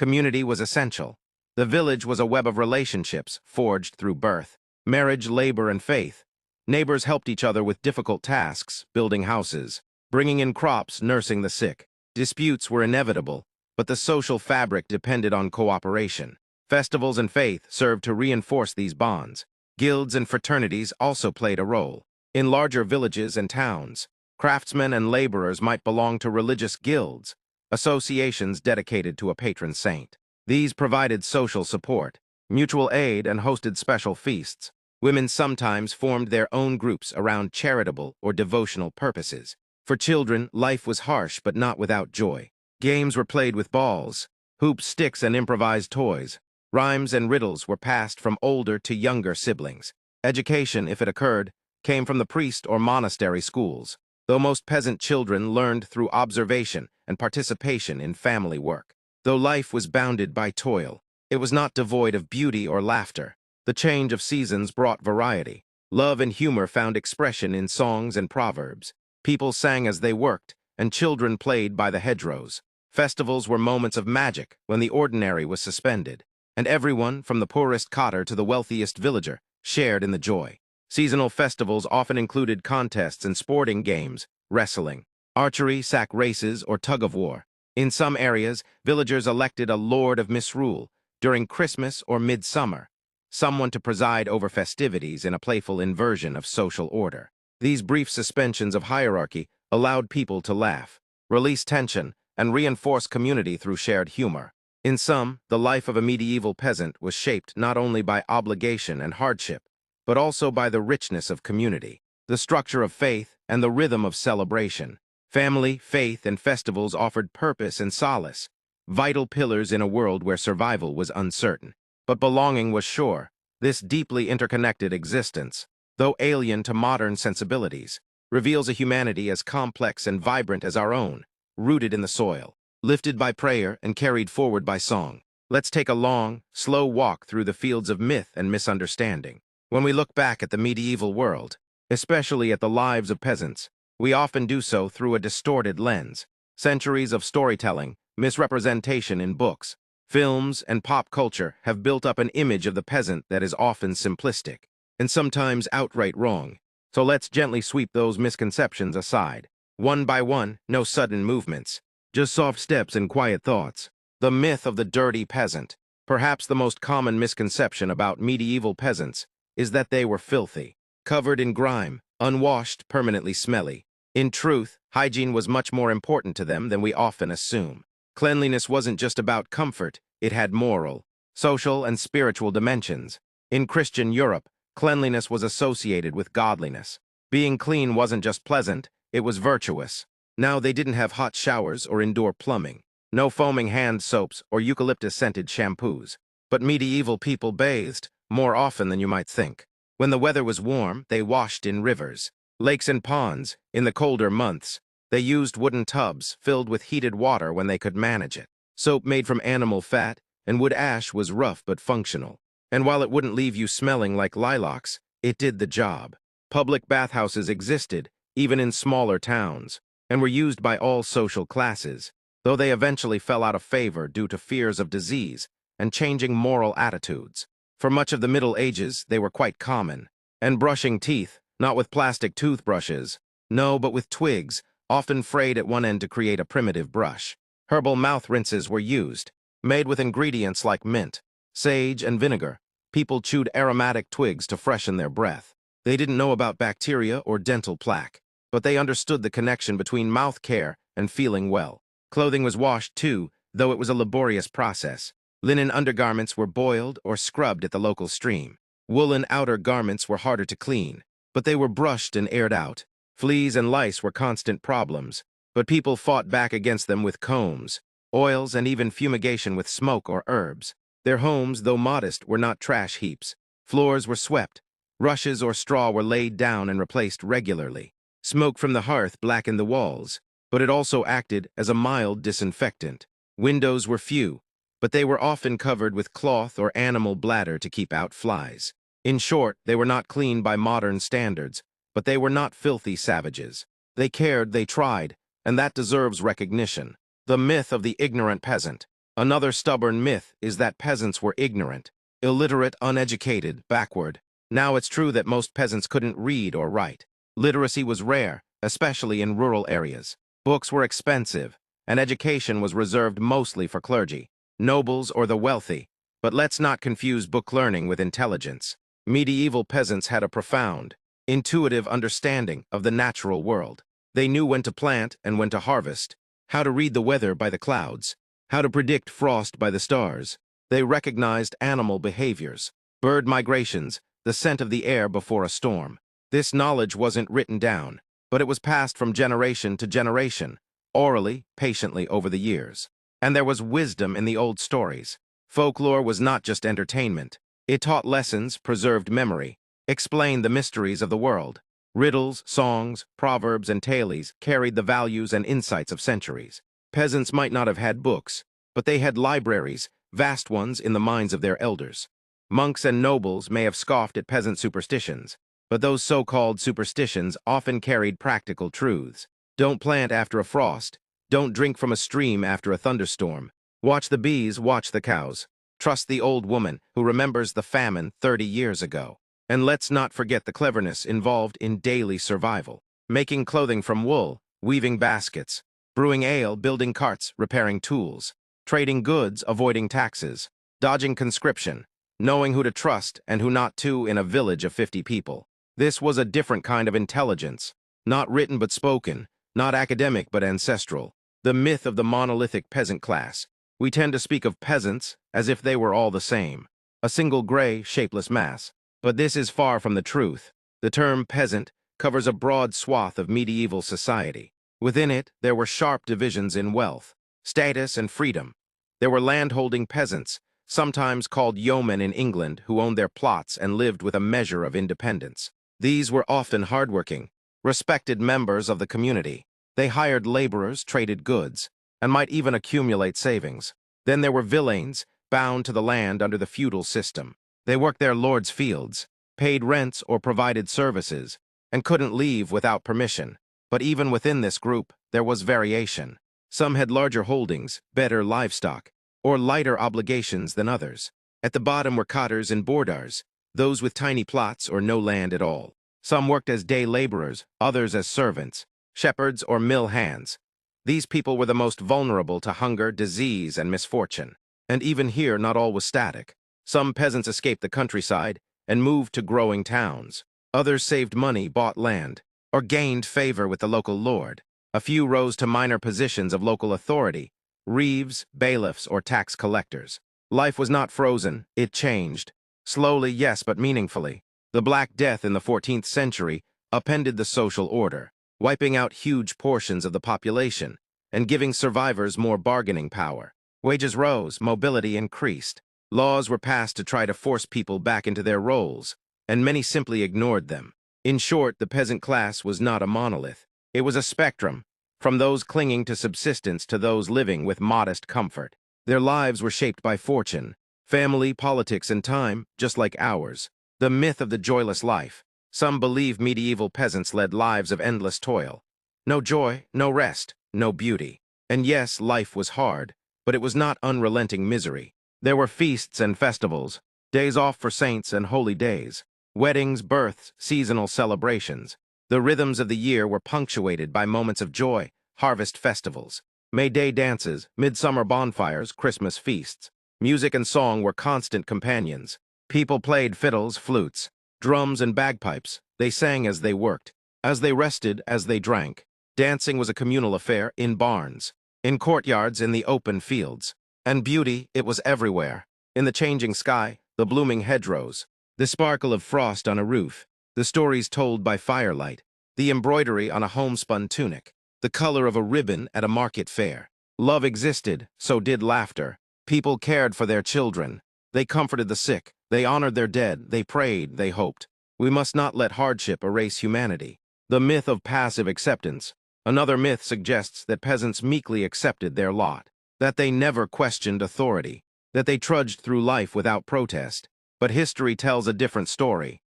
B: Community was essential. The village was a web of relationships forged through birth, marriage, labor, and faith. Neighbors helped each other with difficult tasks, building houses, bringing in crops, nursing the sick. Disputes were inevitable, but the social fabric depended on cooperation. Festivals and faith served to reinforce these bonds. Guilds and fraternities also played a role. In larger villages and towns, craftsmen and laborers might belong to religious guilds, associations dedicated to a patron saint. These provided social support, mutual aid, and hosted special feasts. Women sometimes formed their own groups around charitable or devotional purposes. For children, life was harsh but not without joy. Games were played with balls, hoops, sticks, and improvised toys. Rhymes and riddles were passed from older to younger siblings. Education, if it occurred, came from the priest or monastery schools, though most peasant children learned through observation and participation in family work. Though life was bounded by toil, it was not devoid of beauty or laughter. The change of seasons brought variety. Love and humor found expression in songs and proverbs. People sang as they worked, and children played by the hedgerows. Festivals were moments of magic when the ordinary was suspended, and everyone, from the poorest cotter to the wealthiest villager, shared in the joy. Seasonal festivals often included contests and sporting games, wrestling, archery, sack races, or tug-of-war. In some areas, villagers elected a lord of misrule during Christmas or midsummer, someone to preside over festivities in a playful inversion of social order. These brief suspensions of hierarchy allowed people to laugh, release tension, and reinforce community through shared humor. In some, the life of a medieval peasant was shaped not only by obligation and hardship, but also by the richness of community, the structure of faith, and the rhythm of celebration. Family, faith, and festivals offered purpose and solace, vital pillars in a world where survival was uncertain. but belonging was sure. This deeply interconnected existence, though alien to modern sensibilities, reveals a humanity as complex and vibrant as our own, rooted in the soil, lifted by prayer and carried forward by song. Let's take a long, slow walk through the fields of myth and misunderstanding. When we look back at the medieval world, especially at the lives of peasants, we often do so through a distorted lens. Centuries of storytelling, misrepresentation in books, films, and pop culture have built up an image of the peasant that is often simplistic, and sometimes outright wrong. So let's gently sweep those misconceptions aside. One by one, no sudden movements, just soft steps and quiet thoughts. The myth of the dirty peasant. Perhaps the most common misconception about medieval peasants is that they were filthy, covered in grime, unwashed, permanently smelly. In truth, hygiene was much more important to them than we often assume. Cleanliness wasn't just about comfort, it had moral, social, and spiritual dimensions. In Christian Europe, cleanliness was associated with godliness. Being clean wasn't just pleasant, it was virtuous. Now they didn't have hot showers or indoor plumbing, no foaming hand soaps or eucalyptus-scented shampoos. But medieval people bathed more often than you might think. When the weather was warm, they washed in rivers, lakes and ponds. In the colder months, they used wooden tubs filled with heated water when they could manage it. Soap made from animal fat and wood ash was rough but functional. And while it wouldn't leave you smelling like lilacs, it did the job. Public bathhouses existed, even in smaller towns, and were used by all social classes, though they eventually fell out of favor due to fears of disease and changing moral attitudes. For much of the Middle Ages, they were quite common. And brushing teeth, not with plastic toothbrushes, no, but with twigs, often frayed at one end to create a primitive brush. Herbal mouth rinses were used, made with ingredients like mint, sage, and vinegar. People chewed aromatic twigs to freshen their breath. They didn't know about bacteria or dental plaque, but they understood the connection between mouth care and feeling well. Clothing was washed too, though it was a laborious process. Linen undergarments were boiled or scrubbed at the local stream. Woolen outer garments were harder to clean, but they were brushed and aired out. Fleas and lice were constant problems, but people fought back against them with combs, oils, and even fumigation with smoke or herbs. Their homes, though modest, were not trash heaps. Floors were swept. Rushes or straw were laid down and replaced regularly. Smoke from the hearth blackened the walls, but it also acted as a mild disinfectant. Windows were few, but they were often covered with cloth or animal bladder to keep out flies. In short, they were not clean by modern standards, but they were not filthy savages. They cared, they tried, and that deserves recognition. The myth of the ignorant peasant. Another stubborn myth is that peasants were ignorant, illiterate, uneducated, backward. Now it's true that most peasants couldn't read or write. Literacy was rare, especially in rural areas. Books were expensive, and education was reserved mostly for clergy, nobles, or the wealthy. But let's not confuse book learning with intelligence. Medieval peasants had a profound, intuitive understanding of the natural world. They knew when to plant and when to harvest, how to read the weather by the clouds, how to predict frost by the stars. They recognized animal behaviors, bird migrations, the scent of the air before a storm. This knowledge wasn't written down, but it was passed from generation to generation, orally, patiently over the years. And there was wisdom in the old stories. Folklore was not just entertainment. It taught lessons, preserved memory, explained the mysteries of the world. Riddles, songs, proverbs, and tales carried the values and insights of centuries. Peasants might not have had books, but they had libraries, vast ones in the minds of their elders. Monks and nobles may have scoffed at peasant superstitions, but those so-called superstitions often carried practical truths. Don't plant after a frost. Don't drink from a stream after a thunderstorm. Watch the bees, watch the cows. Trust the old woman who remembers the famine 30 years ago. And let's not forget the cleverness involved in daily survival. Making clothing from wool, weaving baskets, brewing ale, building carts, repairing tools, trading goods, avoiding taxes, dodging conscription, knowing who to trust and who not to in a village of 50 people. This was a different kind of intelligence, not written but spoken, not academic but ancestral. The myth of the monolithic peasant class. We tend to speak of peasants as if they were all the same, a single gray, shapeless mass. But this is far from the truth. The term peasant covers a broad swath of medieval society. Within it, there were sharp divisions in wealth, status, and freedom. There were landholding peasants, sometimes called yeomen in England, who owned their plots and lived with a measure of independence. These were often hardworking, respected members of the community. They hired laborers, traded goods, and might even accumulate savings. Then there were villeins, bound to the land under the feudal system. They worked their lord's fields, paid rents or provided services, and couldn't leave without permission. But even within this group, there was variation. Some had larger holdings, better livestock, or lighter obligations than others. At the bottom were cotters and bordars, those with tiny plots or no land at all. Some worked as day laborers, others as servants, shepherds or mill hands. These people were the most vulnerable to hunger, disease, and misfortune. And even here, not all was static. Some peasants escaped the countryside and moved to growing towns. Others saved money, bought land, or gained favor with the local lord. A few rose to minor positions of local authority, reeves, bailiffs, or tax collectors. Life was not frozen, it changed. Slowly, yes, but meaningfully. The Black Death in the 14th century upended the social order, wiping out huge portions of the population and giving survivors more bargaining power. Wages rose, mobility increased. Laws were passed to try to force people back into their roles, and many simply ignored them. In short, the peasant class was not a monolith. It was a spectrum, from those clinging to subsistence to those living with modest comfort. Their lives were shaped by fortune, family, politics, and time, just like ours. The myth of the joyless life. Some believe medieval peasants led lives of endless toil. No joy, no rest, no beauty. And yes, life was hard, but it was not unrelenting misery. There were feasts and festivals, days off for saints and holy days, weddings, births, seasonal celebrations. The rhythms of the year were punctuated by moments of joy, harvest festivals, May Day dances, midsummer bonfires, Christmas feasts. Music and song were constant companions. People played fiddles, flutes, drums, and bagpipes. They sang as they worked, as they rested, as they drank. Dancing was a communal affair in barns, in courtyards, in the open fields. And beauty, it was everywhere. In the changing sky, the blooming hedgerows, the sparkle of frost on a roof, the stories told by firelight, the embroidery on a homespun tunic, the color of a ribbon at a market fair. Love existed, so did laughter. People cared for their children. They comforted the sick. They honored their dead. They prayed. They hoped. We must not let hardship erase humanity. The myth of passive acceptance. Another myth suggests that peasants meekly accepted their lot, that they never questioned authority, that they trudged through life without protest. But history tells a different story.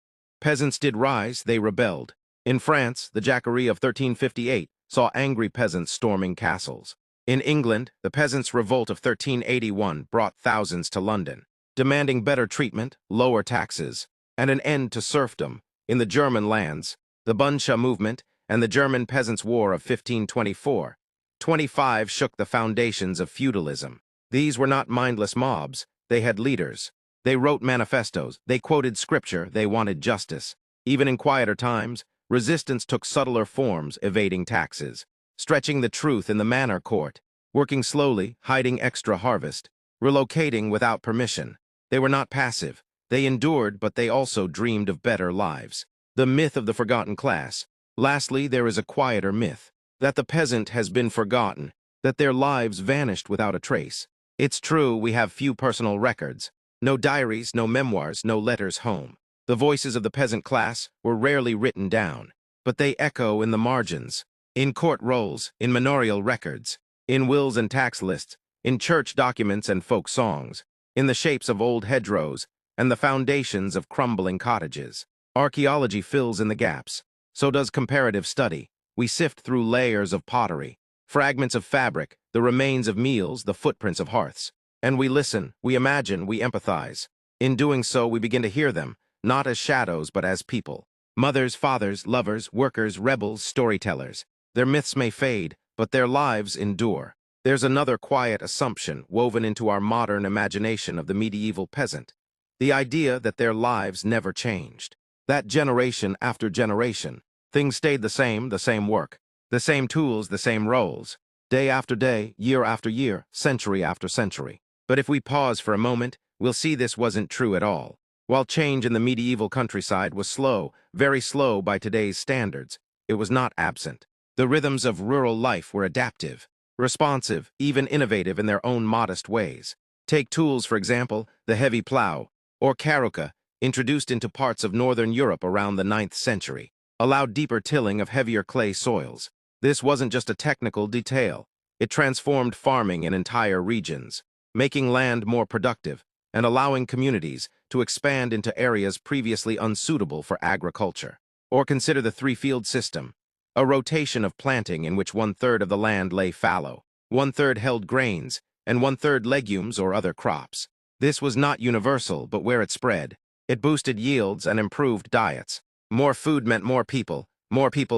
B: Peasants did rise, they rebelled. In France, the Jacquerie of 1358 saw angry peasants storming castles. In England, the Peasants' Revolt of 1381 brought thousands to London, demanding better treatment, lower taxes, and an end to serfdom. In the German lands, the Bundscha movement and the German Peasants' War of 1524-25 shook the foundations of feudalism. These were not mindless mobs. They had leaders. They wrote manifestos. They quoted scripture. They wanted justice. Even in quieter times, resistance took subtler forms, evading taxes, stretching the truth in the manor court, working slowly, hiding extra harvest, relocating without permission. They were not passive. They endured, but they also dreamed of better lives. The myth of the forgotten class. Lastly, there is a quieter myth, that the peasant has been forgotten, that their lives vanished without a trace. It's true, we have few personal records. No diaries, no memoirs, no letters home. The voices of the peasant class were rarely written down, but they echo in the margins, in court rolls, in manorial records, in wills and tax lists, in church documents and folk songs, in the shapes of old hedgerows and the foundations of crumbling cottages. Archaeology fills in the gaps. So does comparative study. We sift through layers of pottery, fragments of fabric, the remains of meals, the footprints of hearths. And we listen, we imagine, we empathize. In doing so, we begin to hear them, not as shadows, but as people. Mothers, fathers, lovers, workers, rebels, storytellers. Their myths may fade, but their lives endure. There's another quiet assumption woven into our modern imagination of the medieval peasant. The idea that their lives never changed. That generation after generation, things stayed the same work, the same tools, the same roles, day after day, year after year, century after century. But if we pause for a moment, we'll see this wasn't true at all. While change in the medieval countryside was slow, very slow by today's standards, it was not absent. The rhythms of rural life were adaptive, responsive, even innovative in their own modest ways. Take tools, for example, the heavy plow, or caruca, introduced into parts of northern Europe around the 9th century, allowed deeper tilling of heavier clay soils. This wasn't just a technical detail. It transformed farming in entire regions, making land more productive and allowing communities to expand into areas previously unsuitable for agriculture. Or consider the three-field system, a rotation of planting in which 1/3 of the land lay fallow, 1/3 held grains, and 1/3 legumes or other crops. This was not universal, but where it spread, it boosted yields and improved diets. More food meant more people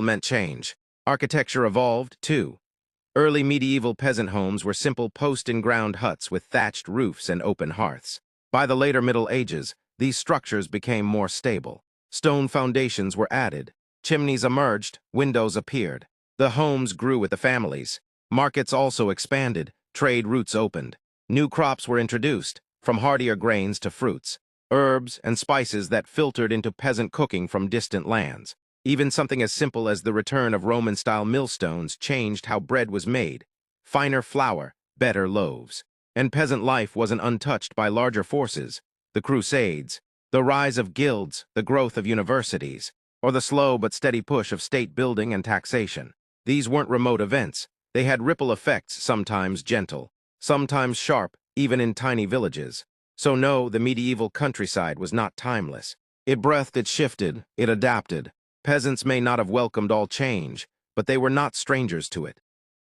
B: meant change. Architecture evolved, too. Early medieval peasant homes were simple post-in-ground huts with thatched roofs and open hearths. By the later Middle Ages, these structures became more stable. Stone foundations were added, chimneys emerged, windows appeared. The homes grew with the families. Markets also expanded, trade routes opened. New crops were introduced, from hardier grains to fruits, herbs and spices that filtered into peasant cooking from distant lands. Even something as simple as the return of Roman-style millstones changed how bread was made. Finer flour, better loaves. And peasant life wasn't untouched by larger forces, the Crusades, the rise of guilds, the growth of universities, or the slow but steady push of state building and taxation. These weren't remote events. They had ripple effects, sometimes gentle, sometimes sharp, even in tiny villages. So no, the medieval countryside was not timeless. It breathed, it shifted, it adapted. Peasants may not have welcomed all change, but they were not strangers to it.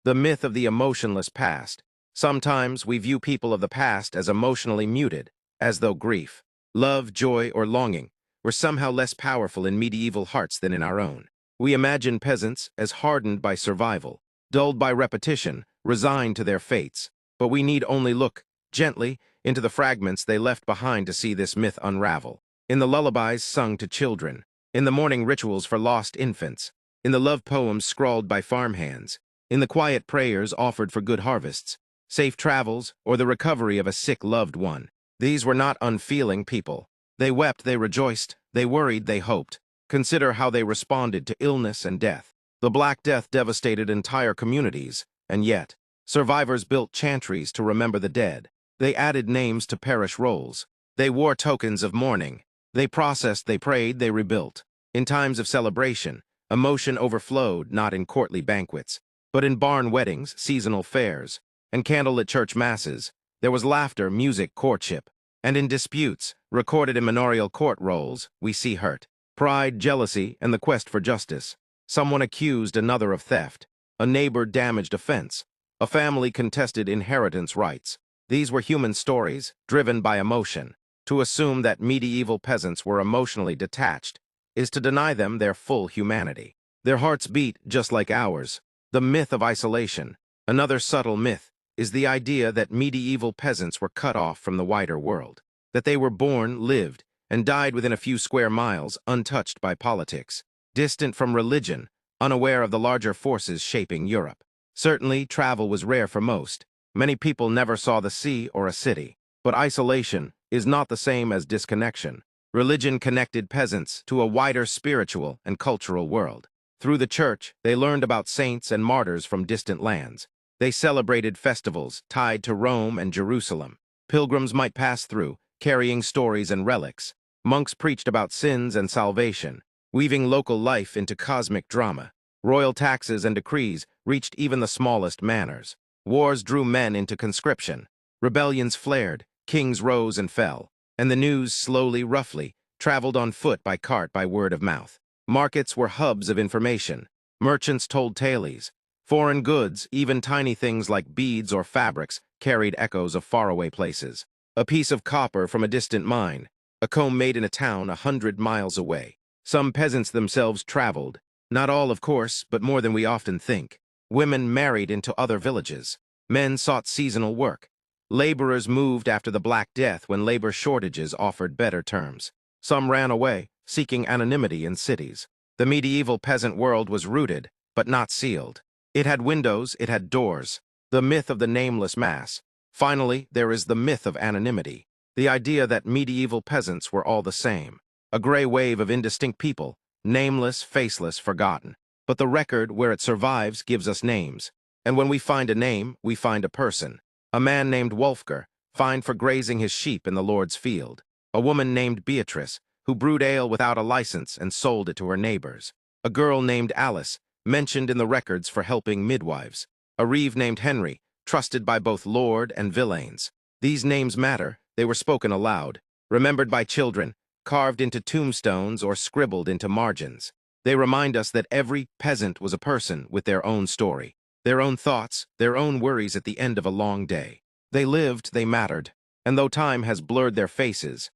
B: The myth of the emotionless past. Sometimes we view people of the past as emotionally muted, as though grief, love, joy, or longing were somehow less powerful in medieval hearts than in our own. We imagine peasants as hardened by survival, dulled by repetition, resigned to their fates. But we need only look, gently, into the fragments they left behind to see this myth unravel. In the lullabies sung to children, in the morning rituals for lost infants, in the love poems scrawled by farmhands, in the quiet prayers offered for good harvests, safe travels, or the recovery of a sick loved one. These were not unfeeling people. They wept, they rejoiced, they worried, they hoped. Consider how they responded to illness and death. The Black Death devastated entire communities, and yet, survivors built chantries to remember the dead. They added names to parish rolls. They wore tokens of mourning. They processed, they prayed, they rebuilt. In times of celebration, emotion overflowed not in courtly banquets, but in barn weddings, seasonal fairs, and candlelit church masses. There was laughter, music, courtship. And in disputes, recorded in manorial court rolls, we see hurt, pride, jealousy, and the quest for justice. Someone accused another of theft. A neighbor damaged a fence. A family contested inheritance rights. These were human stories, driven by emotion. To assume that medieval peasants were emotionally detached is to deny them their full humanity. Their hearts beat just like ours. The myth of isolation. Another subtle myth is the idea that medieval peasants were cut off from the wider world, that they were born, lived, and died within a few square miles, untouched by politics, distant from religion, unaware of the larger forces shaping Europe. Certainly, travel was rare for most. Many people never saw the sea or a city. But isolation is not the same as disconnection. Religion connected peasants to a wider spiritual and cultural world. Through the church, they learned about saints and martyrs from distant lands. They celebrated festivals tied to Rome and Jerusalem. Pilgrims might pass through, carrying stories and relics. Monks preached about sins and salvation, weaving local life into cosmic drama. Royal taxes and decrees reached even the smallest manors. Wars drew men into conscription. Rebellions flared, kings rose and fell, and the news slowly, roughly, traveled on foot, by cart, by word of mouth. Markets were hubs of information. Merchants told tales. Foreign goods, even tiny things like beads or fabrics, carried echoes of faraway places. A piece of copper from a distant mine, a comb made in a town 100 miles away. Some peasants themselves traveled. Not all, of course, but more than we often think. Women married into other villages. Men sought seasonal work. Laborers moved after the Black Death when labor shortages offered better terms. Some ran away, seeking anonymity in cities. The medieval peasant world was rooted, but not sealed. It had windows, it had doors. The myth of the nameless mass. Finally, there is the myth of anonymity. The idea that medieval peasants were all the same. A gray wave of indistinct people, nameless, faceless, forgotten. But the record where it survives gives us names. And when we find a name, we find a person. A man named Wolfgar, fined for grazing his sheep in the Lord's field. A woman named Beatrice, who brewed ale without a license and sold it to her neighbors. A girl named Alice, mentioned in the records for helping midwives. A reeve named Henry, trusted by both lord and villeins. These names matter, they were spoken aloud, remembered by children, carved into tombstones or scribbled into margins. They remind us that every peasant was a person with their own story, their own thoughts, their own worries at the end of a long day. They lived, they mattered, and though time has blurred their faces,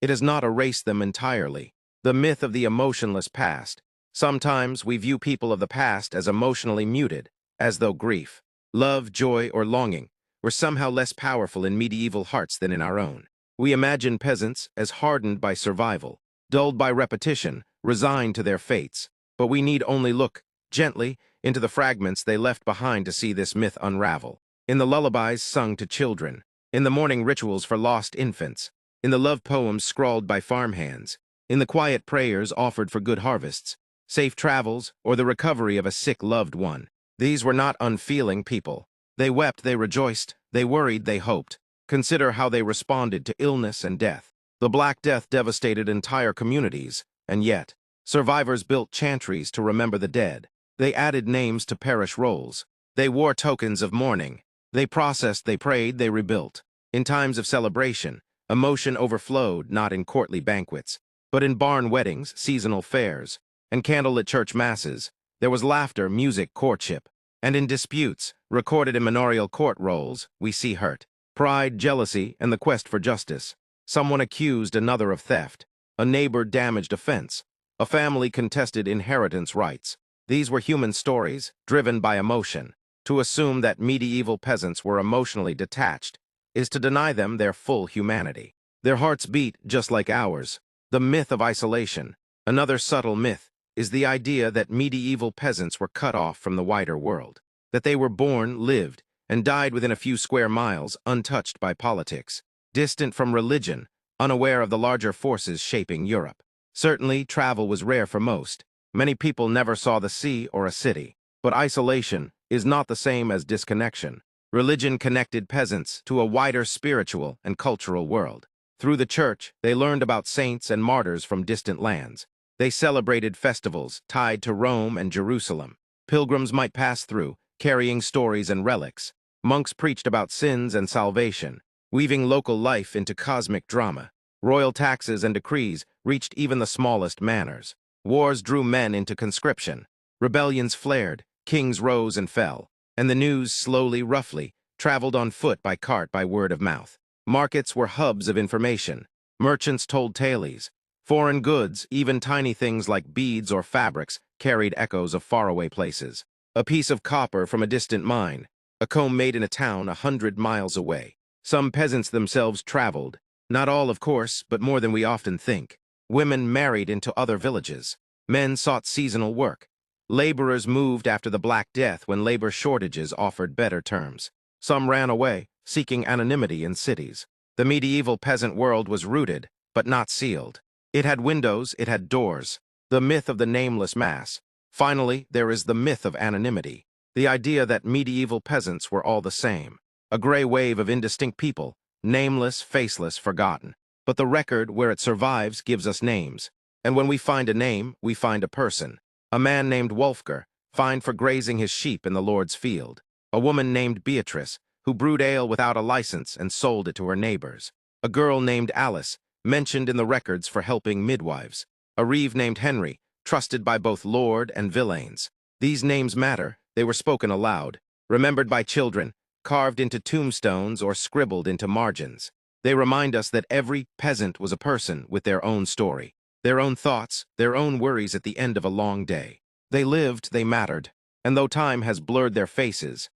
B: it has not erased them entirely. The myth of the emotionless past. Sometimes we view people of the past as emotionally muted, as though grief, love, joy, or longing were somehow less powerful in medieval hearts than in our own. We imagine peasants as hardened by survival, dulled by repetition, resigned to their fates. But we need only look, gently, into the fragments they left behind to see this myth unravel. In the lullabies sung to children, in the morning rituals for lost infants, in the love poems scrawled by farmhands, in the quiet prayers offered for good harvests, safe travels, or the recovery of a sick loved one. These were not unfeeling people. They wept, they rejoiced, they worried, they hoped. Consider how they responded to illness and death. The Black Death devastated entire communities, and yet, survivors built chantries to remember the dead. They added names to parish rolls. They wore tokens of mourning. They processed, they prayed, they rebuilt. In times of celebration, emotion overflowed not in courtly banquets, but in barn weddings, seasonal fairs, and candlelit church masses. There was laughter, music, courtship. And in disputes, recorded in manorial court rolls, we see hurt, pride, jealousy, and the quest for justice. Someone accused another of theft. A neighbor damaged a fence. A family contested inheritance rights. These were human stories, driven by emotion. To assume that medieval peasants were emotionally detached is to deny them their full humanity. Their hearts beat just like ours. The myth of isolation. Another subtle myth is the idea that medieval peasants were cut off from the wider world, that they were born, lived, and died within a few square miles, untouched by politics, distant from religion, unaware of the larger forces shaping Europe. Certainly, travel was rare for most. Many people never saw the sea or a city. But isolation is not the same as disconnection. Religion connected peasants to a wider spiritual and cultural world. Through the church, they learned about saints and martyrs from distant lands. They celebrated festivals tied to Rome and Jerusalem. Pilgrims might pass through, carrying stories and relics. Monks preached about sins and salvation, weaving local life into cosmic drama. Royal taxes and decrees reached even the smallest manors. Wars drew men into conscription. Rebellions flared, kings rose and fell, and the news slowly, roughly, traveled on foot, by cart, by word of mouth. Markets were hubs of information. Merchants told tales. Foreign goods, even tiny things like beads or fabrics, carried echoes of faraway places. A piece of copper from a distant mine, a comb made in a town 100 miles away. Some peasants themselves traveled. Not all, of course, but more than we often think. Women married into other villages. Men sought seasonal work. Laborers moved after the Black Death when labor shortages offered better terms. Some ran away, seeking anonymity in cities. The medieval peasant world was rooted, but not sealed. It had windows, it had doors. The myth of the nameless mass. Finally, there is the myth of anonymity. The idea that medieval peasants were all the same. A gray wave of indistinct people, nameless, faceless, forgotten. But the record where it survives gives us names. And when we find a name, we find a person. A man named Wolfgar, fined for grazing his sheep in the Lord's field. A woman named Beatrice, who brewed ale without a license and sold it to her neighbors. A girl named Alice, mentioned in the records for helping midwives. A reeve named Henry, trusted by both lord and villeins. These names matter, they were spoken aloud, remembered by children, carved into tombstones or scribbled into margins. They remind us that every peasant was a person with their own story, their own thoughts, their own worries at the end of a long day. They lived, they mattered, and though time has blurred their faces,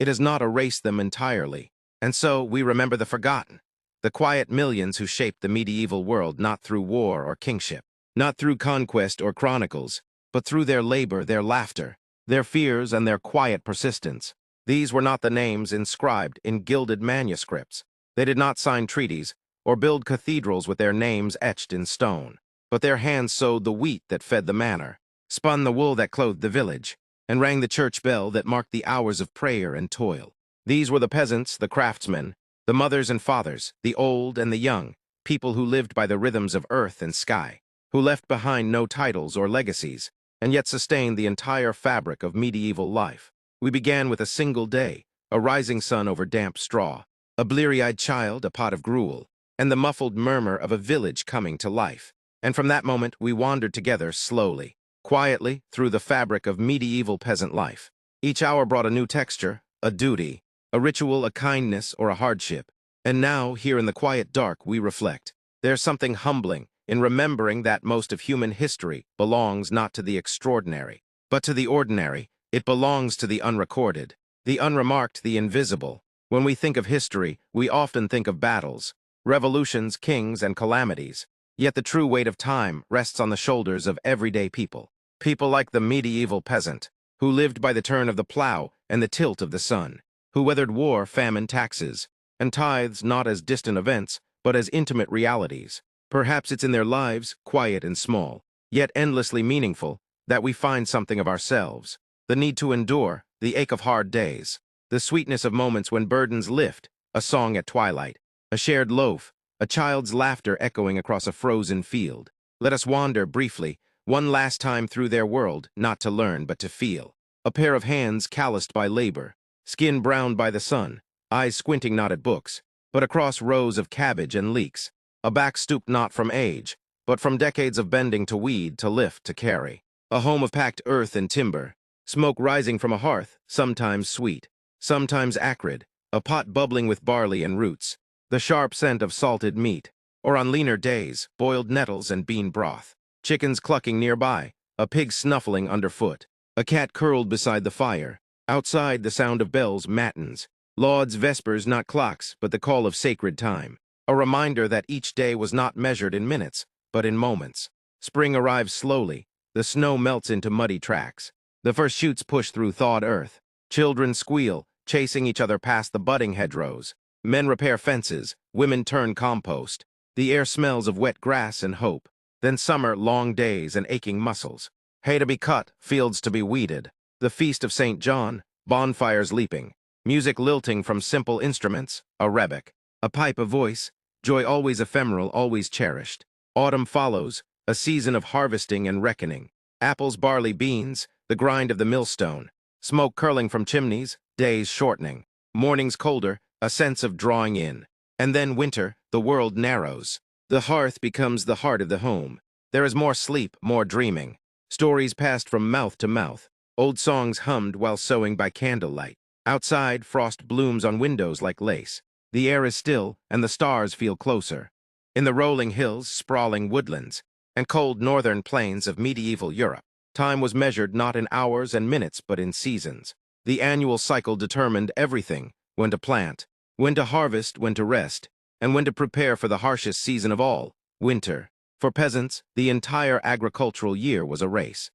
B: it has not erased them entirely. And so we remember the forgotten, the quiet millions who shaped the medieval world not through war or kingship, not through conquest or chronicles, but through their labor, their laughter, their fears, and their quiet persistence. These were not the names inscribed in gilded manuscripts. They did not sign treaties or build cathedrals with their names etched in stone. But their hands sowed the wheat that fed the manor, spun the wool that clothed the village, and rang the church bell that marked the hours of prayer and toil. These were the peasants, the craftsmen, The mothers and fathers, the old and the young, people who lived by the rhythms of earth and sky, who left behind no titles or legacies, and yet sustained the entire fabric of medieval life. We began with a single day, a rising sun over damp straw, a bleary-eyed child, a pot of gruel, and the muffled murmur of a village coming to life. And from that moment, we wandered together slowly, quietly, through the fabric of medieval peasant life. Each hour brought a new texture, a duty, a ritual, a kindness, or a hardship. And now, here in the quiet dark, we reflect. There's something humbling in remembering that most of human history belongs not to the extraordinary, but to the ordinary. It belongs to the unrecorded, the unremarked, the invisible. When we think of history, we often think of battles, revolutions, kings, and calamities. Yet the true weight of time rests on the shoulders of everyday people. People like the medieval peasant, who lived by the turn of the plow and the tilt of the sun, who weathered war, famine, taxes, and tithes not as distant events, but as intimate realities. Perhaps it's in their lives, quiet and small, yet endlessly meaningful, that we find something of ourselves. The need to endure, the ache of hard days, the sweetness of moments when burdens lift, a song at twilight, a shared loaf, a child's laughter echoing across a frozen field. Let us wander briefly, one last time through their world, not to learn but to feel. A pair of hands calloused by labor, skin browned by the sun, eyes squinting not at books, but across rows of cabbage and leeks. A back stooped not from age, but from decades of bending to weed, to lift, to carry. A home of packed earth and timber, smoke rising from a hearth, sometimes sweet, sometimes acrid, a pot bubbling with barley and roots, the sharp scent of salted meat, or on leaner days, boiled nettles and bean broth, chickens clucking nearby, a pig snuffling underfoot, a cat curled beside the fire, outside the sound of bells, matins, lauds, vespers, not clocks, but the call of sacred time, a reminder that each day was not measured in minutes, but in moments. Spring arrives slowly, the snow melts into muddy tracks, the first shoots push through thawed earth, children squeal, chasing each other past the budding hedgerows. Men repair fences, women turn compost. The air smells of wet grass and hope. Then summer, long days and aching muscles. Hay to be cut, fields to be weeded. The feast of St. John, bonfires leaping. Music lilting from simple instruments, a rebec. A pipe, a voice, joy always ephemeral, always cherished. Autumn follows, a season of harvesting and reckoning. Apples, barley, beans, the grind of the millstone. Smoke curling from chimneys, days shortening. Mornings colder, a sense of drawing in. And then winter, the world narrows. The hearth becomes the heart of the home. There is more sleep, more dreaming. Stories passed from mouth to mouth. Old songs hummed while sewing by candlelight. Outside, frost blooms on windows like lace. The air is still, and the stars feel closer. In the rolling hills, sprawling woodlands, and cold northern plains of medieval Europe, time was measured not in hours and minutes, but in seasons. The annual cycle determined everything: when to plant, when to harvest, when to rest, and when to prepare for the harshest season of all, winter. For peasants, the entire agricultural year was a race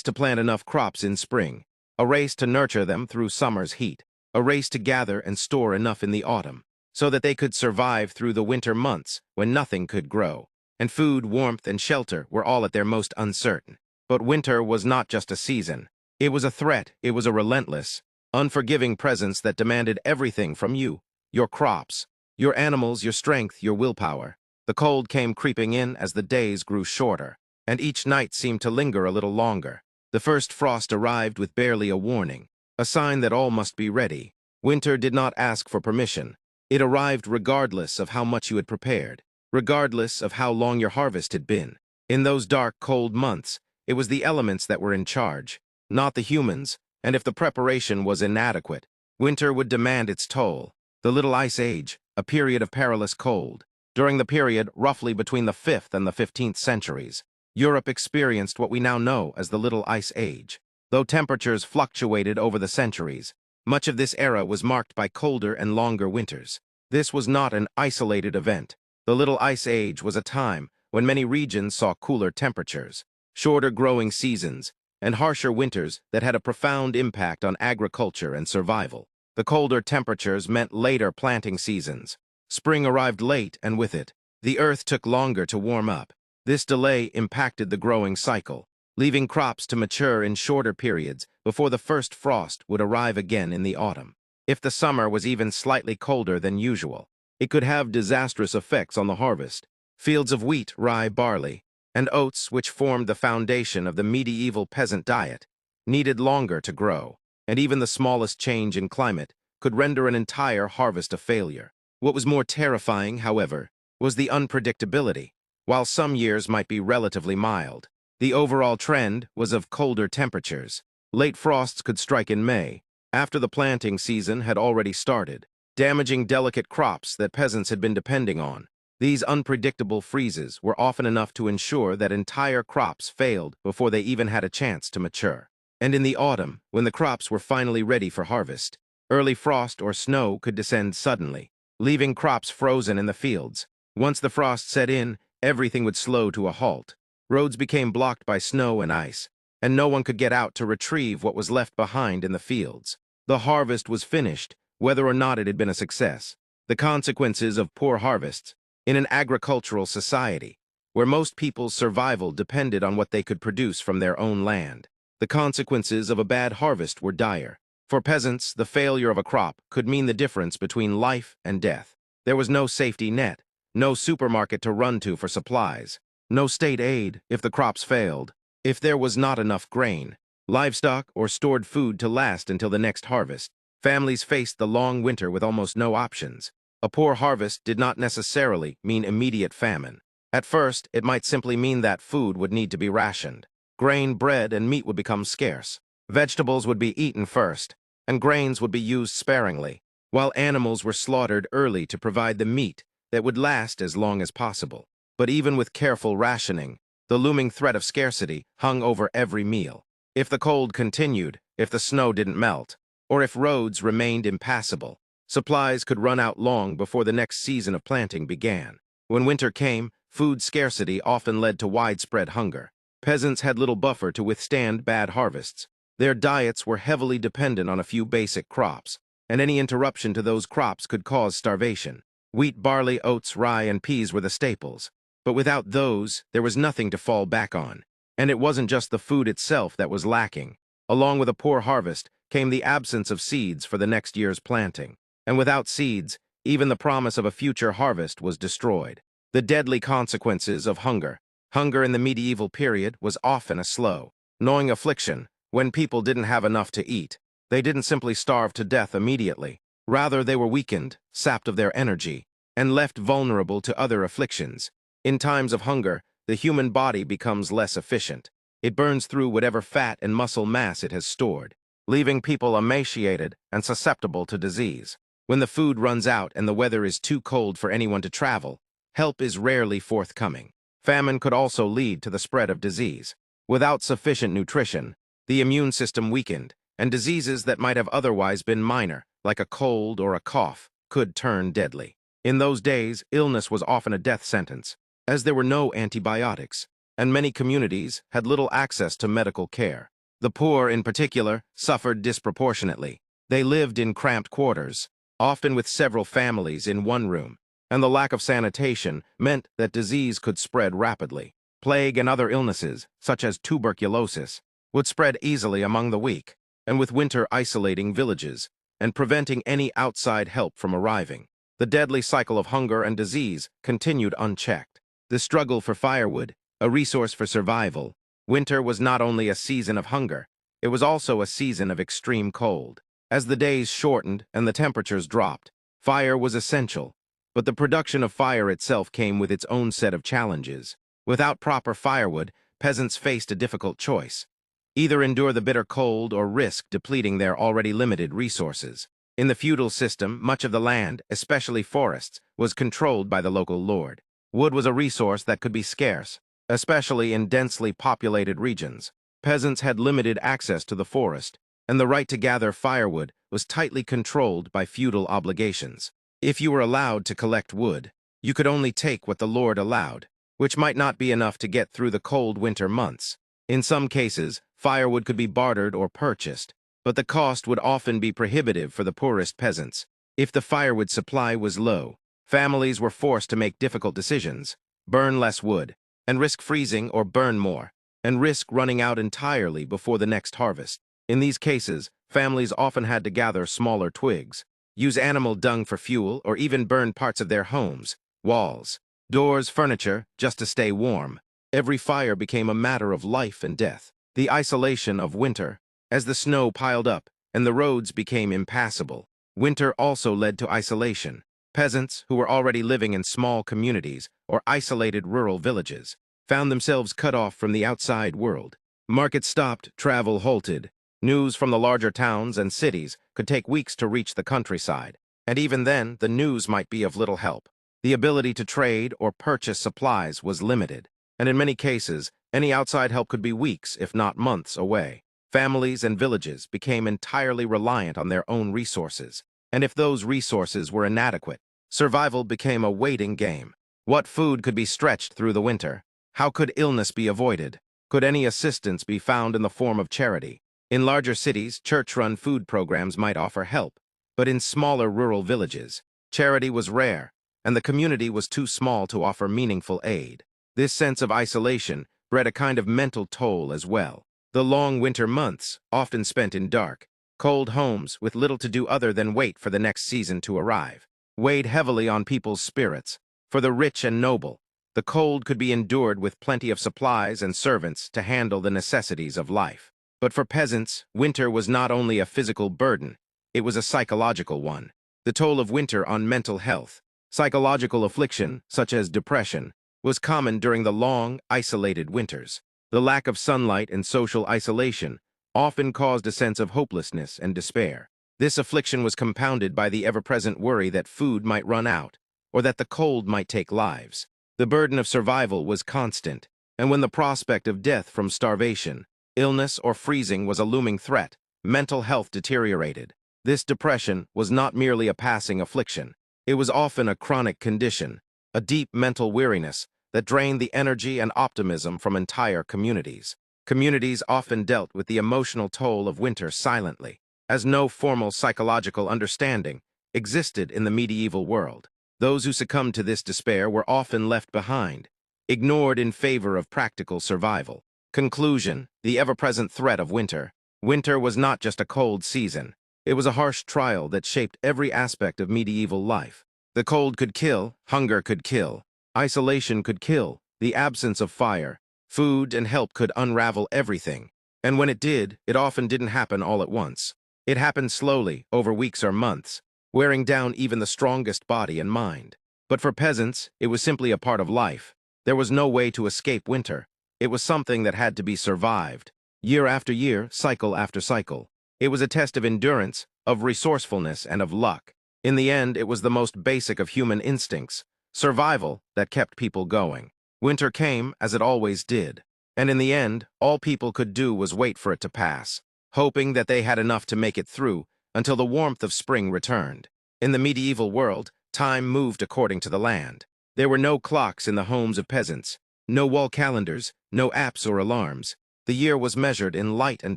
B: to plant enough crops in spring, a race to nurture them through summer's heat, a race to gather and store enough in the autumn, so that they could survive through the winter months when nothing could grow, and food, warmth, and shelter were all at their most uncertain. But winter was not just a season. It was a threat. It was a relentless, unforgiving presence that demanded everything from you: your crops, your animals, your strength, your willpower. The cold came creeping in as the days grew shorter, and each night seemed to linger a little longer. The first frost arrived with barely a warning, a sign that all must be ready. Winter did not ask for permission. It arrived regardless of how much you had prepared, regardless of how long your harvest had been. In those dark, cold months, it was the elements that were in charge, not the humans, and if the preparation was inadequate, winter would demand its toll. The Little Ice Age, a period of perilous cold. During the period roughly between the 5th and the 15th centuries, Europe experienced what we now know as the Little Ice Age. Though temperatures fluctuated over the centuries, much of this era was marked by colder and longer winters. This was not an isolated event. The Little Ice Age was a time when many regions saw cooler temperatures, shorter growing seasons, and harsher winters that had a profound impact on agriculture and survival. The colder temperatures meant later planting seasons. Spring arrived late, and with it, the earth took longer to warm up. This delay impacted the growing cycle, leaving crops to mature in shorter periods before the first frost would arrive again in the autumn. If the summer was even slightly colder than usual, it could have disastrous effects on the harvest. Fields of wheat, rye, barley, and oats, which formed the foundation of the medieval peasant diet, needed longer to grow, and even the smallest change in climate could render an entire harvest a failure. What was more terrifying, however, was the unpredictability. While some years might be relatively mild, the overall trend was of colder temperatures. Late frosts could strike in May, after the planting season had already started, damaging delicate crops that peasants had been depending on. These unpredictable freezes were often enough to ensure that entire crops failed before they even had a chance to mature. And in the autumn, when the crops were finally ready for harvest, early frost or snow could descend suddenly, leaving crops frozen in the fields. Once the frost set in, everything would slow to a halt. Roads became blocked by snow and ice, and no one could get out to retrieve what was left behind in the fields. The harvest was finished, whether or not it had been a success. The consequences of poor harvests in an agricultural society, where most people's survival depended on what they could produce from their own land. The consequences of a bad harvest were dire. For peasants, the failure of a crop could mean the difference between life and death. There was no safety net, no supermarket to run to for supplies, no state aid if the crops failed. If there was not enough grain, livestock, or stored food to last until the next harvest, families faced the long winter with almost no options. A poor harvest did not necessarily mean immediate famine. At first, it might simply mean that food would need to be rationed. Grain, bread, and meat would become scarce. Vegetables would be eaten first, and grains would be used sparingly, while animals were slaughtered early to provide the meat that would last as long as possible. But even with careful rationing, the looming threat of scarcity hung over every meal. If the cold continued, if the snow didn't melt, or if roads remained impassable, supplies could run out long before the next season of planting began. When winter came, food scarcity often led to widespread hunger. Peasants had little buffer to withstand bad harvests. Their diets were heavily dependent on a few basic crops, and any interruption to those crops could cause starvation. Wheat, barley, oats, rye, and peas were the staples. But without those, there was nothing to fall back on. And it wasn't just the food itself that was lacking. Along with a poor harvest came the absence of seeds for the next year's planting. And without seeds, even the promise of a future harvest was destroyed. The deadly consequences of hunger. Hunger in the medieval period was often a slow, gnawing affliction. When people didn't have enough to eat, they didn't simply starve to death immediately. Rather, they were weakened, sapped of their energy, and left vulnerable to other afflictions. In times of hunger, the human body becomes less efficient. It burns through whatever fat and muscle mass it has stored, leaving people emaciated and susceptible to disease. When the food runs out and the weather is too cold for anyone to travel, help is rarely forthcoming. Famine could also lead to the spread of disease. Without sufficient nutrition, the immune system weakened, and diseases that might have otherwise been minor, like a cold or a cough, could turn deadly. In those days, illness was often a death sentence, as there were no antibiotics, and many communities had little access to medical care. The poor, in particular, suffered disproportionately. They lived in cramped quarters, often with several families in one room, and the lack of sanitation meant that disease could spread rapidly. Plague and other illnesses, such as tuberculosis, would spread easily among the weak, and with winter isolating villages and preventing any outside help from arriving. The deadly cycle of hunger and disease continued unchecked. The struggle for firewood, a resource for survival. Winter was not only a season of hunger, it was also a season of extreme cold. As the days shortened and the temperatures dropped, fire was essential, but the production of fire itself came with its own set of challenges. Without proper firewood, peasants faced a difficult choice: either endure the bitter cold or risk depleting their already limited resources. In the feudal system, much of the land, especially forests, was controlled by the local lord. Wood was a resource that could be scarce, especially in densely populated regions. Peasants had limited access to the forest, and the right to gather firewood was tightly controlled by feudal obligations. If you were allowed to collect wood, you could only take what the lord allowed, which might not be enough to get through the cold winter months. In some cases, firewood could be bartered or purchased, but the cost would often be prohibitive for the poorest peasants. If the firewood supply was low, families were forced to make difficult decisions: burn less wood, and risk freezing, or burn more, and risk running out entirely before the next harvest. In these cases, families often had to gather smaller twigs, use animal dung for fuel, or even burn parts of their homes, walls, doors, furniture, just to stay warm. Every fire became a matter of life and death. The isolation of winter. As the snow piled up and the roads became impassable, winter also led to isolation. Peasants, who were already living in small communities or isolated rural villages, found themselves cut off from the outside world. Markets stopped, travel halted. News from the larger towns and cities could take weeks to reach the countryside, and even then, the news might be of little help. The ability to trade or purchase supplies was limited, and in many cases, any outside help could be weeks, if not months, away. Families and villages became entirely reliant on their own resources, and if those resources were inadequate, survival became a waiting game. What food could be stretched through the winter? How could illness be avoided? Could any assistance be found in the form of charity? In larger cities, church-run food programs might offer help, but in smaller rural villages, charity was rare, and the community was too small to offer meaningful aid. This sense of isolation bred a kind of mental toll as well. The long winter months, often spent in dark, cold homes with little to do other than wait for the next season to arrive, weighed heavily on people's spirits. For the rich and noble, the cold could be endured with plenty of supplies and servants to handle the necessities of life. But for peasants, winter was not only a physical burden, it was a psychological one. The toll of winter on mental health. Psychological affliction, such as depression, was common during the long, isolated winters. The lack of sunlight and social isolation often caused a sense of hopelessness and despair. This affliction was compounded by the ever-present worry that food might run out, or that the cold might take lives. The burden of survival was constant, and when the prospect of death from starvation, illness, or freezing was a looming threat, mental health deteriorated. This depression was not merely a passing affliction. It was often a chronic condition, a deep mental weariness that drained the energy and optimism from entire communities. Communities often dealt with the emotional toll of winter silently, as no formal psychological understanding existed in the medieval world. Those who succumbed to this despair were often left behind, ignored in favor of practical survival. Conclusion: the ever-present threat of winter. Winter was not just a cold season. It was a harsh trial that shaped every aspect of medieval life. The cold could kill, hunger could kill, isolation could kill, the absence of fire, food, and help could unravel everything. And when it did, it often didn't happen all at once. It happened slowly, over weeks or months, wearing down even the strongest body and mind. But for peasants, it was simply a part of life. There was no way to escape winter. It was something that had to be survived, year after year, cycle after cycle. It was a test of endurance, of resourcefulness, and of luck. In the end, it was the most basic of human instincts, survival, that kept people going. Winter came, as it always did, and in the end, all people could do was wait for it to pass, hoping that they had enough to make it through until the warmth of spring returned. In the medieval world, time moved according to the land. There were no clocks in the homes of peasants, no wall calendars, no apps or alarms. The year was measured in light and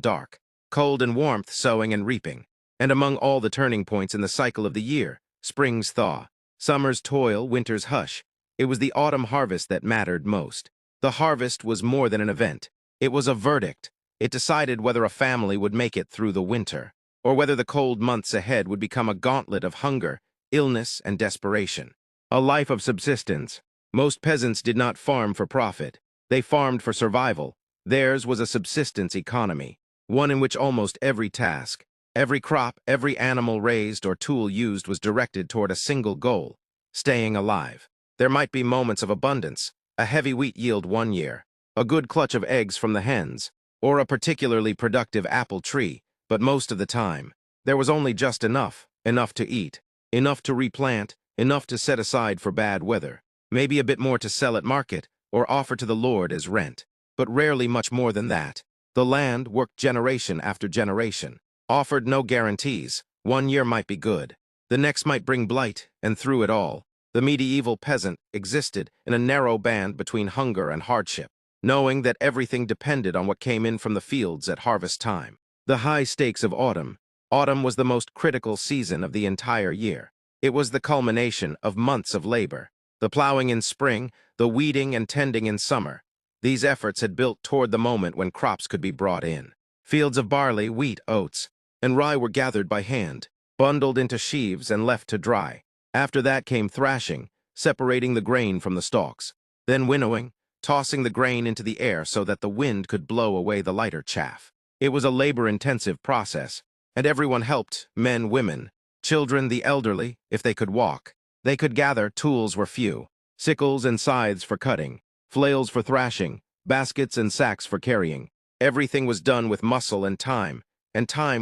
B: dark, cold and warmth, sowing and reaping. And among all the turning points in the cycle of the year, spring's thaw, summer's toil, winter's hush, it was the autumn harvest that mattered most. The harvest was more than an event. It was a verdict. It decided whether a family would make it through the winter, or whether the cold months ahead would become a gauntlet of hunger, illness, and desperation. A life of subsistence. Most peasants did not farm for profit. They farmed for survival. Theirs was a subsistence economy, one in which almost every task, every crop, every animal raised or tool used was directed toward a single goal: staying alive. There might be moments of abundance, a heavy wheat yield one year, a good clutch of eggs from the hens, or a particularly productive apple tree, but most of the time, there was only just enough to eat, enough to replant, enough to set aside for bad weather, maybe a bit more to sell at market or offer to the Lord as rent, but rarely much more than that. The land worked generation after generation, offered no guarantees. One year might be good, the next might bring blight, and through it all, the medieval peasant existed in a narrow band between hunger and hardship, knowing that everything depended on what came in from the fields at harvest time. The high stakes of autumn. Autumn was the most critical season of the entire year. It was the culmination of months of labor. The plowing in spring, the weeding and tending in summer. These efforts had built toward the moment when crops could be brought in. Fields of barley, wheat, oats, and rye were gathered by hand, bundled into sheaves and left to dry. After that came thrashing, separating the grain from the stalks. Then winnowing, tossing the grain into the air so that the wind could blow away the lighter chaff. It was a labor-intensive process, and everyone helped, men, women, children, the elderly, if they could walk. They could gather, tools were few, sickles and scythes for cutting, flails for thrashing, baskets and sacks for carrying. Everything was done with muscle and time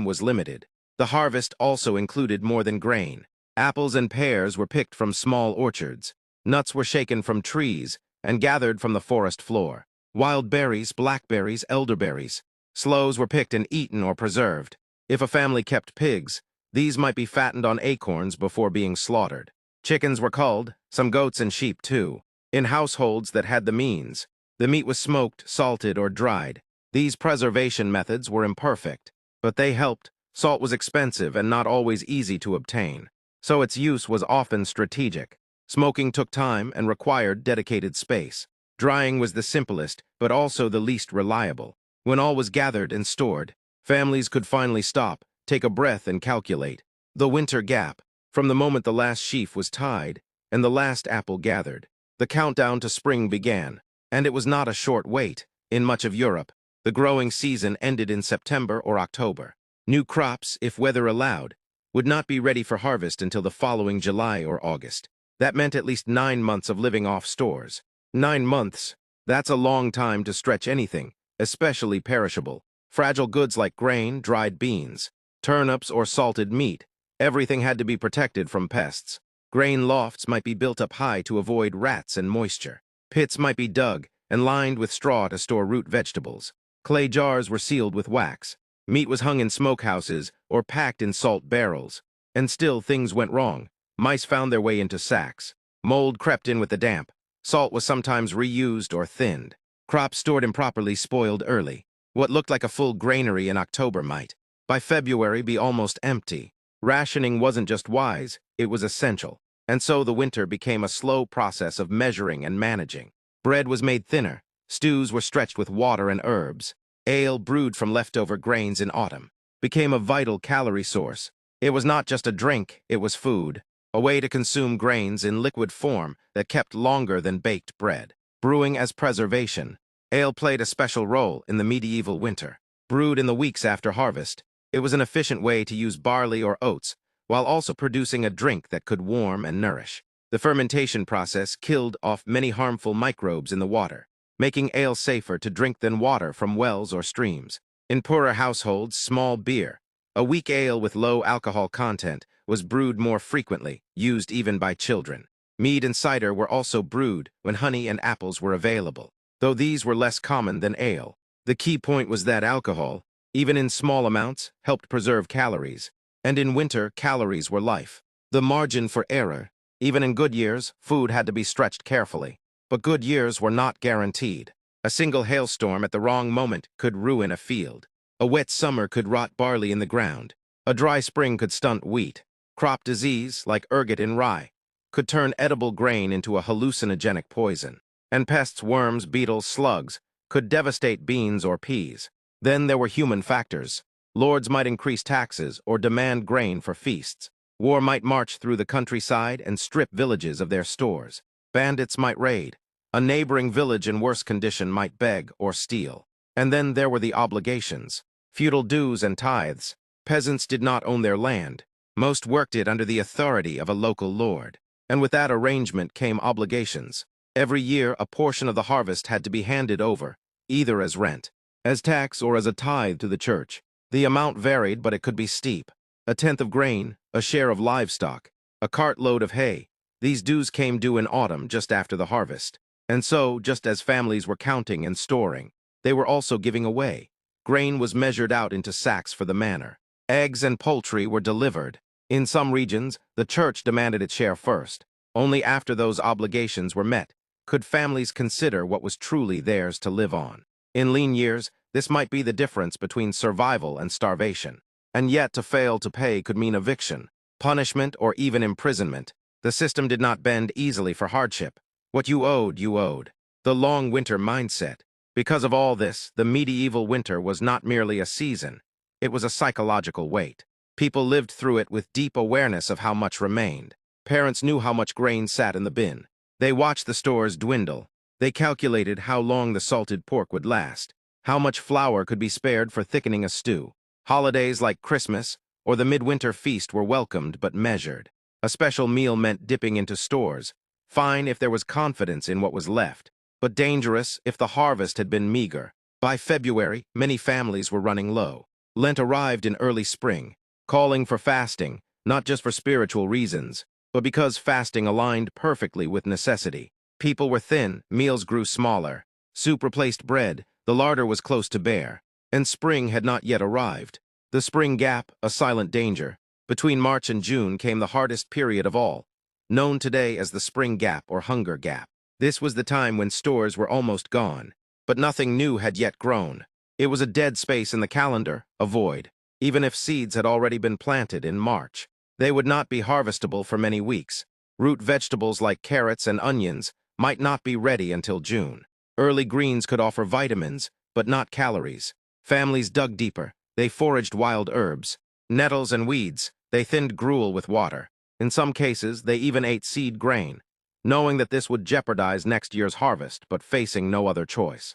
B: was limited. The harvest also included more than grain. Apples and pears were picked from small orchards. Nuts were shaken from trees and gathered from the forest floor. Wild berries, blackberries, elderberries. Sloes were picked and eaten or preserved. If a family kept pigs, these might be fattened on acorns before being slaughtered. Chickens were culled, some goats and sheep too. In households that had the means, the meat was smoked, salted, or dried. These preservation methods were imperfect, but they helped. Salt was expensive and not always easy to obtain, so its use was often strategic. Smoking took time and required dedicated space. Drying was the simplest, but also the least reliable. When all was gathered and stored, families could finally stop, take a breath and calculate. The winter gap, from the moment the last sheaf was tied and the last apple gathered. The countdown to spring began, and it was not a short wait. In much of Europe, the growing season ended in September or October. New crops, if weather allowed, would not be ready for harvest until the following July or August. That meant at least 9 months of living off stores. 9 months, that's a long time to stretch anything, especially perishable. Fragile goods like grain, dried beans, turnips, or salted meat. Everything had to be protected from pests. Grain lofts might be built up high to avoid rats and moisture. Pits might be dug and lined with straw to store root vegetables. Clay jars were sealed with wax. Meat was hung in smokehouses or packed in salt barrels. And still things went wrong. Mice found their way into sacks. Mold crept in with the damp. Salt was sometimes reused or thinned. Crops stored improperly spoiled early. What looked like a full granary in October might, by February, be almost empty. Rationing wasn't just wise, it was essential. And so the winter became a slow process of measuring and managing. Bread was made thinner. Stews were stretched with water and herbs. Ale, brewed from leftover grains in autumn, became a vital calorie source. It was not just a drink, it was food, a way to consume grains in liquid form that kept longer than baked bread. Brewing as preservation. Ale played a special role in the medieval winter. Brewed in the weeks after harvest, it was an efficient way to use barley or oats, while also producing a drink that could warm and nourish. The fermentation process killed off many harmful microbes in the water, making ale safer to drink than water from wells or streams. In poorer households, small beer, a weak ale with low alcohol content, was brewed more frequently, used even by children. Mead and cider were also brewed when honey and apples were available, though these were less common than ale. The key point was that alcohol, even in small amounts, helped preserve calories, and in winter, calories were life. The margin for error. Even in good years, food had to be stretched carefully. But good years were not guaranteed. A single hailstorm at the wrong moment could ruin a field. A wet summer could rot barley in the ground. A dry spring could stunt wheat. Crop disease, like ergot in rye, could turn edible grain into a hallucinogenic poison. And pests, worms, beetles, slugs, could devastate beans or peas. Then there were human factors. Lords might increase taxes or demand grain for feasts. War might march through the countryside and strip villages of their stores. Bandits might raid. A neighboring village in worse condition might beg or steal. And then there were the obligations. Feudal dues and tithes. Peasants did not own their land. Most worked it under the authority of a local lord. And with that arrangement came obligations. Every year, a portion of the harvest had to be handed over, either as rent, as tax, or as a tithe to the church. The amount varied, but it could be steep. A tenth of grain, a share of livestock, a cartload of hay. These dues came due in autumn, just after the harvest. And so, just as families were counting and storing, they were also giving away. Grain was measured out into sacks for the manor. Eggs and poultry were delivered. In some regions, the church demanded its share first. Only after those obligations were met could families consider what was truly theirs to live on. In lean years, this might be the difference between survival and starvation. And yet, to fail to pay could mean eviction, punishment, or even imprisonment. The system did not bend easily for hardship. What you owed, you owed. The long winter mindset. Because of all this, the medieval winter was not merely a season, it was a psychological weight. People lived through it with deep awareness of how much remained. Parents knew how much grain sat in the bin. They watched the stores dwindle. They calculated how long the salted pork would last, how much flour could be spared for thickening a stew. Holidays like Christmas or the midwinter feast were welcomed but measured. A special meal meant dipping into stores, fine if there was confidence in what was left, but dangerous if the harvest had been meager. By February, many families were running low. Lent arrived in early spring, calling for fasting, not just for spiritual reasons, but because fasting aligned perfectly with necessity. People were thin, meals grew smaller. Soup replaced bread, the larder was close to bare, and spring had not yet arrived. The spring gap, a silent danger. Between March and June came the hardest period of all, known today as the spring gap or hunger gap. This was the time when stores were almost gone, but nothing new had yet grown. It was a dead space in the calendar, a void. Even if seeds had already been planted in March, they would not be harvestable for many weeks. Root vegetables like carrots and onions might not be ready until June. Early greens could offer vitamins, but not calories. Families dug deeper. They foraged wild herbs, nettles and weeds. They thinned gruel with water. In some cases, they even ate seed grain, knowing that this would jeopardize next year's harvest, but facing no other choice.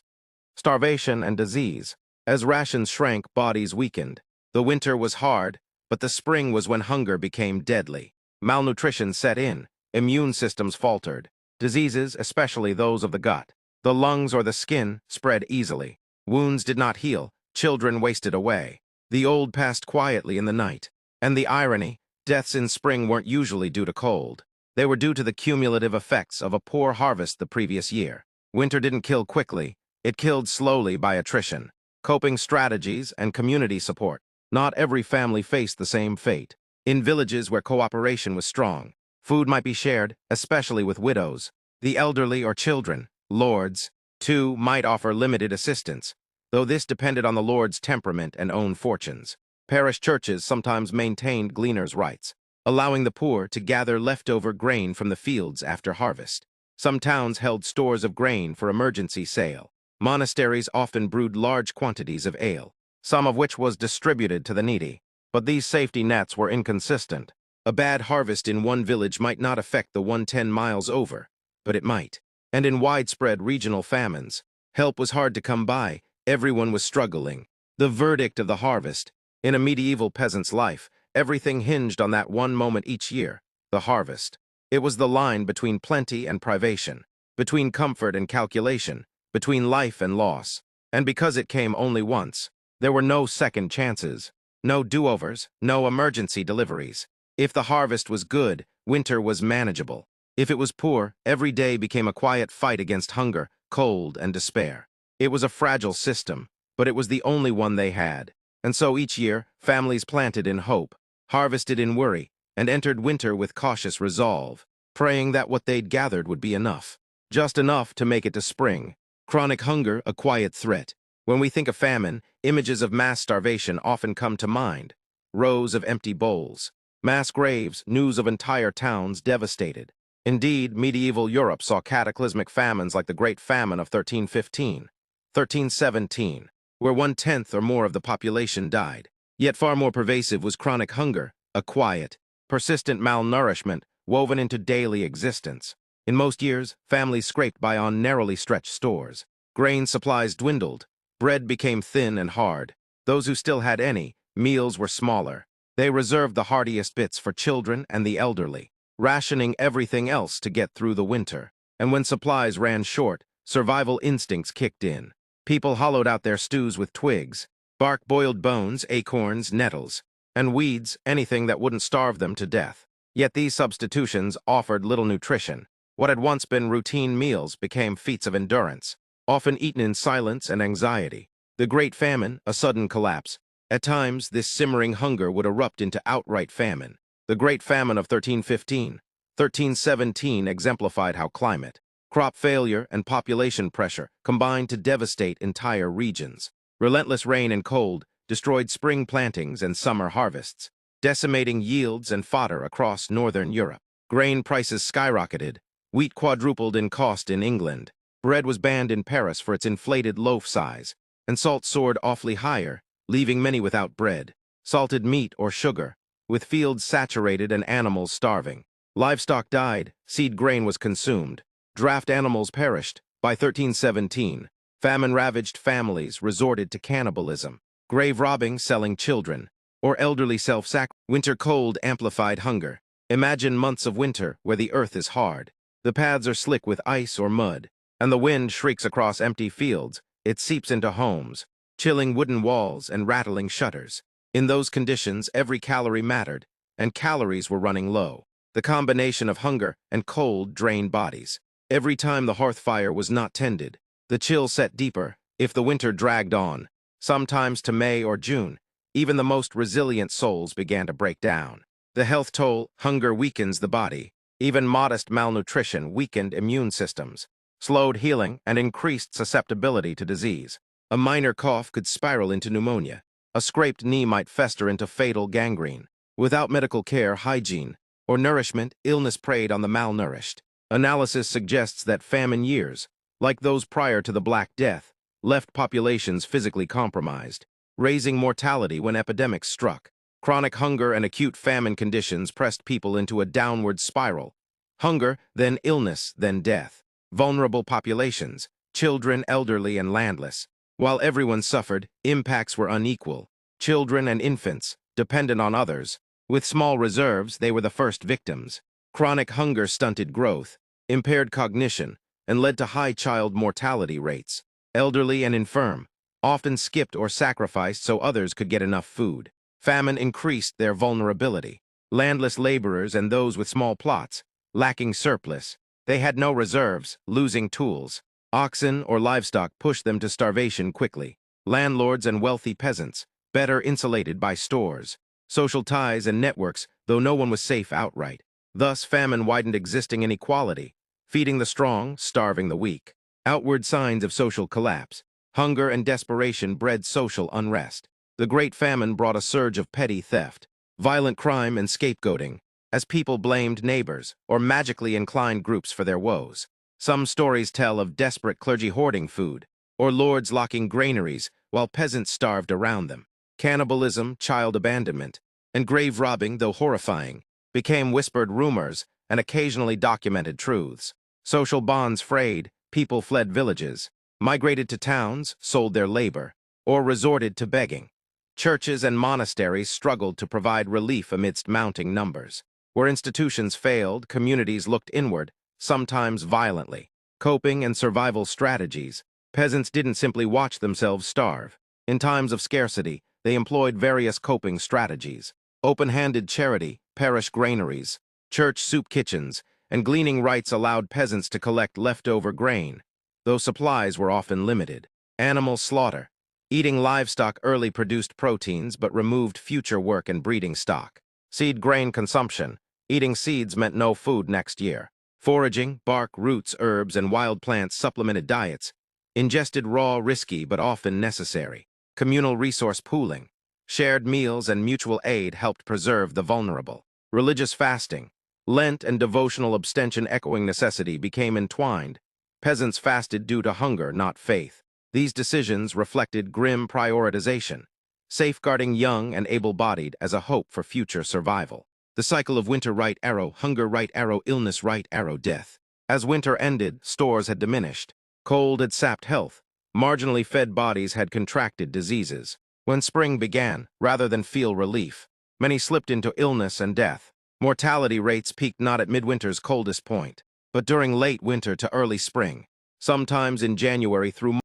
B: Starvation and disease. As rations shrank, bodies weakened. The winter was hard, but the spring was when hunger became deadly. Malnutrition set in. Immune systems faltered. Diseases, especially those of the gut, the lungs or the skin, spread easily. Wounds did not heal. Children wasted away. The old passed quietly in the night. And the irony, deaths in spring weren't usually due to cold. They were due to the cumulative effects of a poor harvest the previous year. Winter didn't kill quickly. It killed slowly by attrition, coping strategies, and community support. Not every family faced the same fate. In villages where cooperation was strong, food might be shared, especially with widows. The elderly or children, lords, too, might offer limited assistance, though this depended on the lord's temperament and own fortunes. Parish churches sometimes maintained gleaners' rights, allowing the poor to gather leftover grain from the fields after harvest. Some towns held stores of grain for emergency sale. Monasteries often brewed large quantities of ale, some of which was distributed to the needy. But these safety nets were inconsistent. A bad harvest in one village might not affect the one 10 miles over, but it might. And in widespread regional famines, help was hard to come by. Everyone was struggling. The verdict of the harvest. In a medieval peasant's life, everything hinged on that one moment each year, the harvest. It was the line between plenty and privation, between comfort and calculation, between life and loss. And because it came only once, there were no second chances, no do-overs, no emergency deliveries. If the harvest was good, winter was manageable. If it was poor, every day became a quiet fight against hunger, cold, and despair. It was a fragile system, but it was the only one they had. And so each year, families planted in hope, harvested in worry, and entered winter with cautious resolve, praying that what they'd gathered would be enough. Just enough to make it to spring. Chronic hunger, a quiet threat. When we think of famine, images of mass starvation often come to mind. Rows of empty bowls, mass graves, news of entire towns devastated. Indeed, medieval Europe saw cataclysmic famines like the Great Famine of 1315, 1317, where 1/10 or more of the population died. Yet far more pervasive was chronic hunger, a quiet, persistent malnourishment woven into daily existence. In most years, families scraped by on narrowly stretched stores. Grain supplies dwindled. Bread became thin and hard. Those who still had any, meals were smaller. They reserved the heartiest bits for children and the elderly, rationing everything else to get through the winter. And when supplies ran short, survival instincts kicked in. People hollowed out their stews with twigs, bark-boiled bones, acorns, nettles, and weeds, anything that wouldn't starve them to death. Yet these substitutions offered little nutrition. What had once been routine meals became feats of endurance, often eaten in silence and anxiety. The Great Famine, a sudden collapse. At times, this simmering hunger would erupt into outright famine. The Great Famine of 1315, 1317 exemplified how climate, crop failure, and population pressure combined to devastate entire regions. Relentless rain and cold destroyed spring plantings and summer harvests, decimating yields and fodder across northern Europe. Grain prices skyrocketed. Wheat quadrupled in cost in England. Bread was banned in Paris for its inflated loaf size, and salt soared awfully higher, leaving many without bread, salted meat or sugar, with fields saturated and animals starving. Livestock died, seed grain was consumed, draft animals perished. By 1317, famine-ravaged families resorted to cannibalism, grave robbing, selling children, or elderly self-sacrifice. Winter cold amplified hunger. Imagine months of winter where the earth is hard. The paths are slick with ice or mud, and the wind shrieks across empty fields. It seeps into homes, chilling wooden walls and rattling shutters. In those conditions, every calorie mattered, and calories were running low. The combination of hunger and cold drained bodies. Every time the hearth fire was not tended, the chill set deeper. If the winter dragged on, sometimes to May or June, even the most resilient souls began to break down. The health toll: hunger weakens the body. Even modest malnutrition weakened immune systems, slowed healing, and increased susceptibility to disease. A minor cough could spiral into pneumonia. A scraped knee might fester into fatal gangrene. Without medical care, hygiene, or nourishment, illness preyed on the malnourished. Analysis suggests that famine years, like those prior to the Black Death, left populations physically compromised, raising mortality when epidemics struck. Chronic hunger and acute famine conditions pressed people into a downward spiral. Hunger, then illness, then death. Vulnerable populations, children, elderly, and landless. While everyone suffered, impacts were unequal. Children and infants, dependent on others. With small reserves, they were the first victims. Chronic hunger stunted growth, impaired cognition, and led to high child mortality rates. Elderly and infirm, often skipped or sacrificed so others could get enough food. Famine increased their vulnerability. Landless laborers and those with small plots, lacking surplus. They had no reserves, losing tools. Oxen or livestock pushed them to starvation quickly. Landlords and wealthy peasants, better insulated by stores, social ties and networks, though no one was safe outright. Thus, famine widened existing inequality, feeding the strong, starving the weak. Outward signs of social collapse. Hunger and desperation bred social unrest. The Great Famine brought a surge of petty theft, violent crime, and scapegoating, as people blamed neighbors or magically inclined groups for their woes. Some stories tell of desperate clergy hoarding food, or lords locking granaries while peasants starved around them. Cannibalism, child abandonment, and grave robbing, though horrifying, became whispered rumors and occasionally documented truths. Social bonds frayed, people fled villages, migrated to towns, sold their labor, or resorted to begging. Churches and monasteries struggled to provide relief amidst mounting numbers. Where institutions failed, communities looked inward, sometimes violently. Coping and survival strategies. Peasants didn't simply watch themselves starve. In times of scarcity, they employed various coping strategies. Open-handed charity, parish granaries, church soup kitchens, and gleaning rights allowed peasants to collect leftover grain, though supplies were often limited. Animal slaughter. Eating livestock early produced proteins but removed future work and breeding stock. Seed grain consumption. Eating seeds meant no food next year. Foraging, bark, roots, herbs, and wild plants supplemented diets. Ingested raw, risky, but often necessary. Communal resource pooling. Shared meals and mutual aid helped preserve the vulnerable. Religious fasting. Lent and devotional abstention echoing necessity became entwined. Peasants fasted due to hunger, not faith. These decisions reflected grim prioritization, safeguarding young and able-bodied as a hope for future survival. The cycle of winter right arrow, hunger right arrow, illness right arrow, death. As winter ended, stores had diminished. Cold had sapped health. Marginally fed bodies had contracted diseases. When spring began, rather than feel relief, many slipped into illness and death. Mortality rates peaked not at midwinter's coldest point, but during late winter to early spring, sometimes in January through March.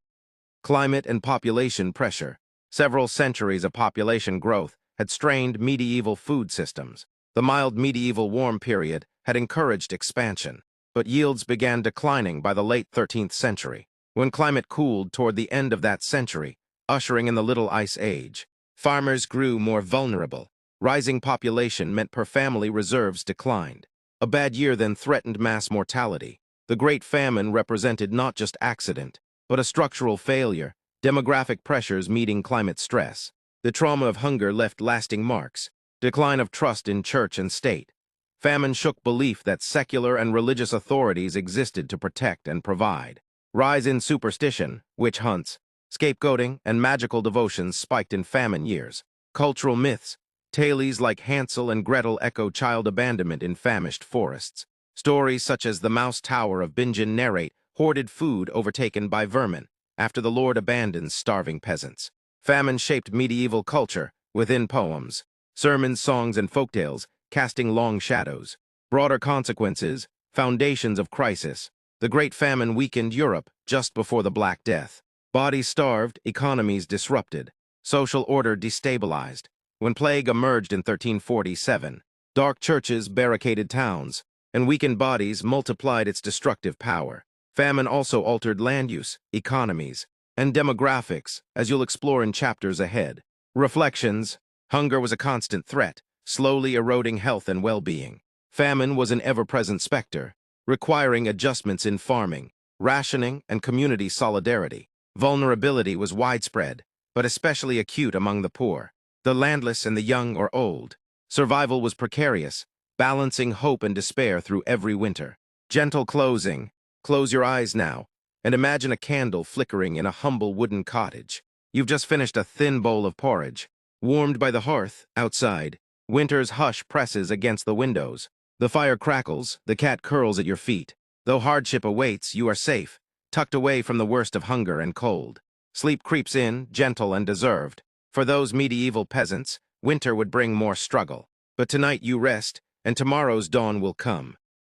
B: Climate and population pressure. Several centuries of population growth had strained medieval food systems. The mild medieval warm period had encouraged expansion, but yields began declining by the late 13th century. When climate cooled toward the end of that century, ushering in the Little Ice Age, farmers grew more vulnerable. Rising population meant per-family reserves declined. A bad year then threatened mass mortality. The Great Famine represented not just accident, but a structural failure, demographic pressures meeting climate stress. The trauma of hunger left lasting marks. Decline of trust in church and state. Famine shook belief that secular and religious authorities existed to protect and provide. Rise in superstition, witch hunts, scapegoating, and magical devotions spiked in famine years. Cultural myths, tales like Hansel and Gretel echo child abandonment in famished forests. Stories such as the Mouse Tower of Bingen narrate hoarded food overtaken by vermin after the Lord abandons starving peasants. Famine shaped medieval culture within poems, sermons, songs, and folktales, casting long shadows. Broader consequences, foundations of crisis. The Great Famine weakened Europe just before the Black Death. Bodies starved, economies disrupted, social order destabilized. When plague emerged in 1347, dark churches barricaded towns, and weakened bodies multiplied its destructive power. Famine also altered land use, economies, and demographics, as you'll explore in chapters ahead. Reflections: hunger was a constant threat, slowly eroding health and well-being. Famine was an ever-present specter, requiring adjustments in farming, rationing, and community solidarity. Vulnerability was widespread, but especially acute among the poor, the landless, and the young or old. Survival was precarious, balancing hope and despair through every winter. Gentle closing. Close your eyes now, and imagine a candle flickering in a humble wooden cottage. You've just finished a thin bowl of porridge, warmed by the hearth outside. Winter's hush presses against the windows. The fire crackles, the cat curls at your feet. Though hardship awaits, you are safe, tucked away from the worst of hunger and cold. Sleep creeps in, gentle and deserved. For those medieval peasants, winter would bring more struggle. But tonight you rest, and tomorrow's dawn will come.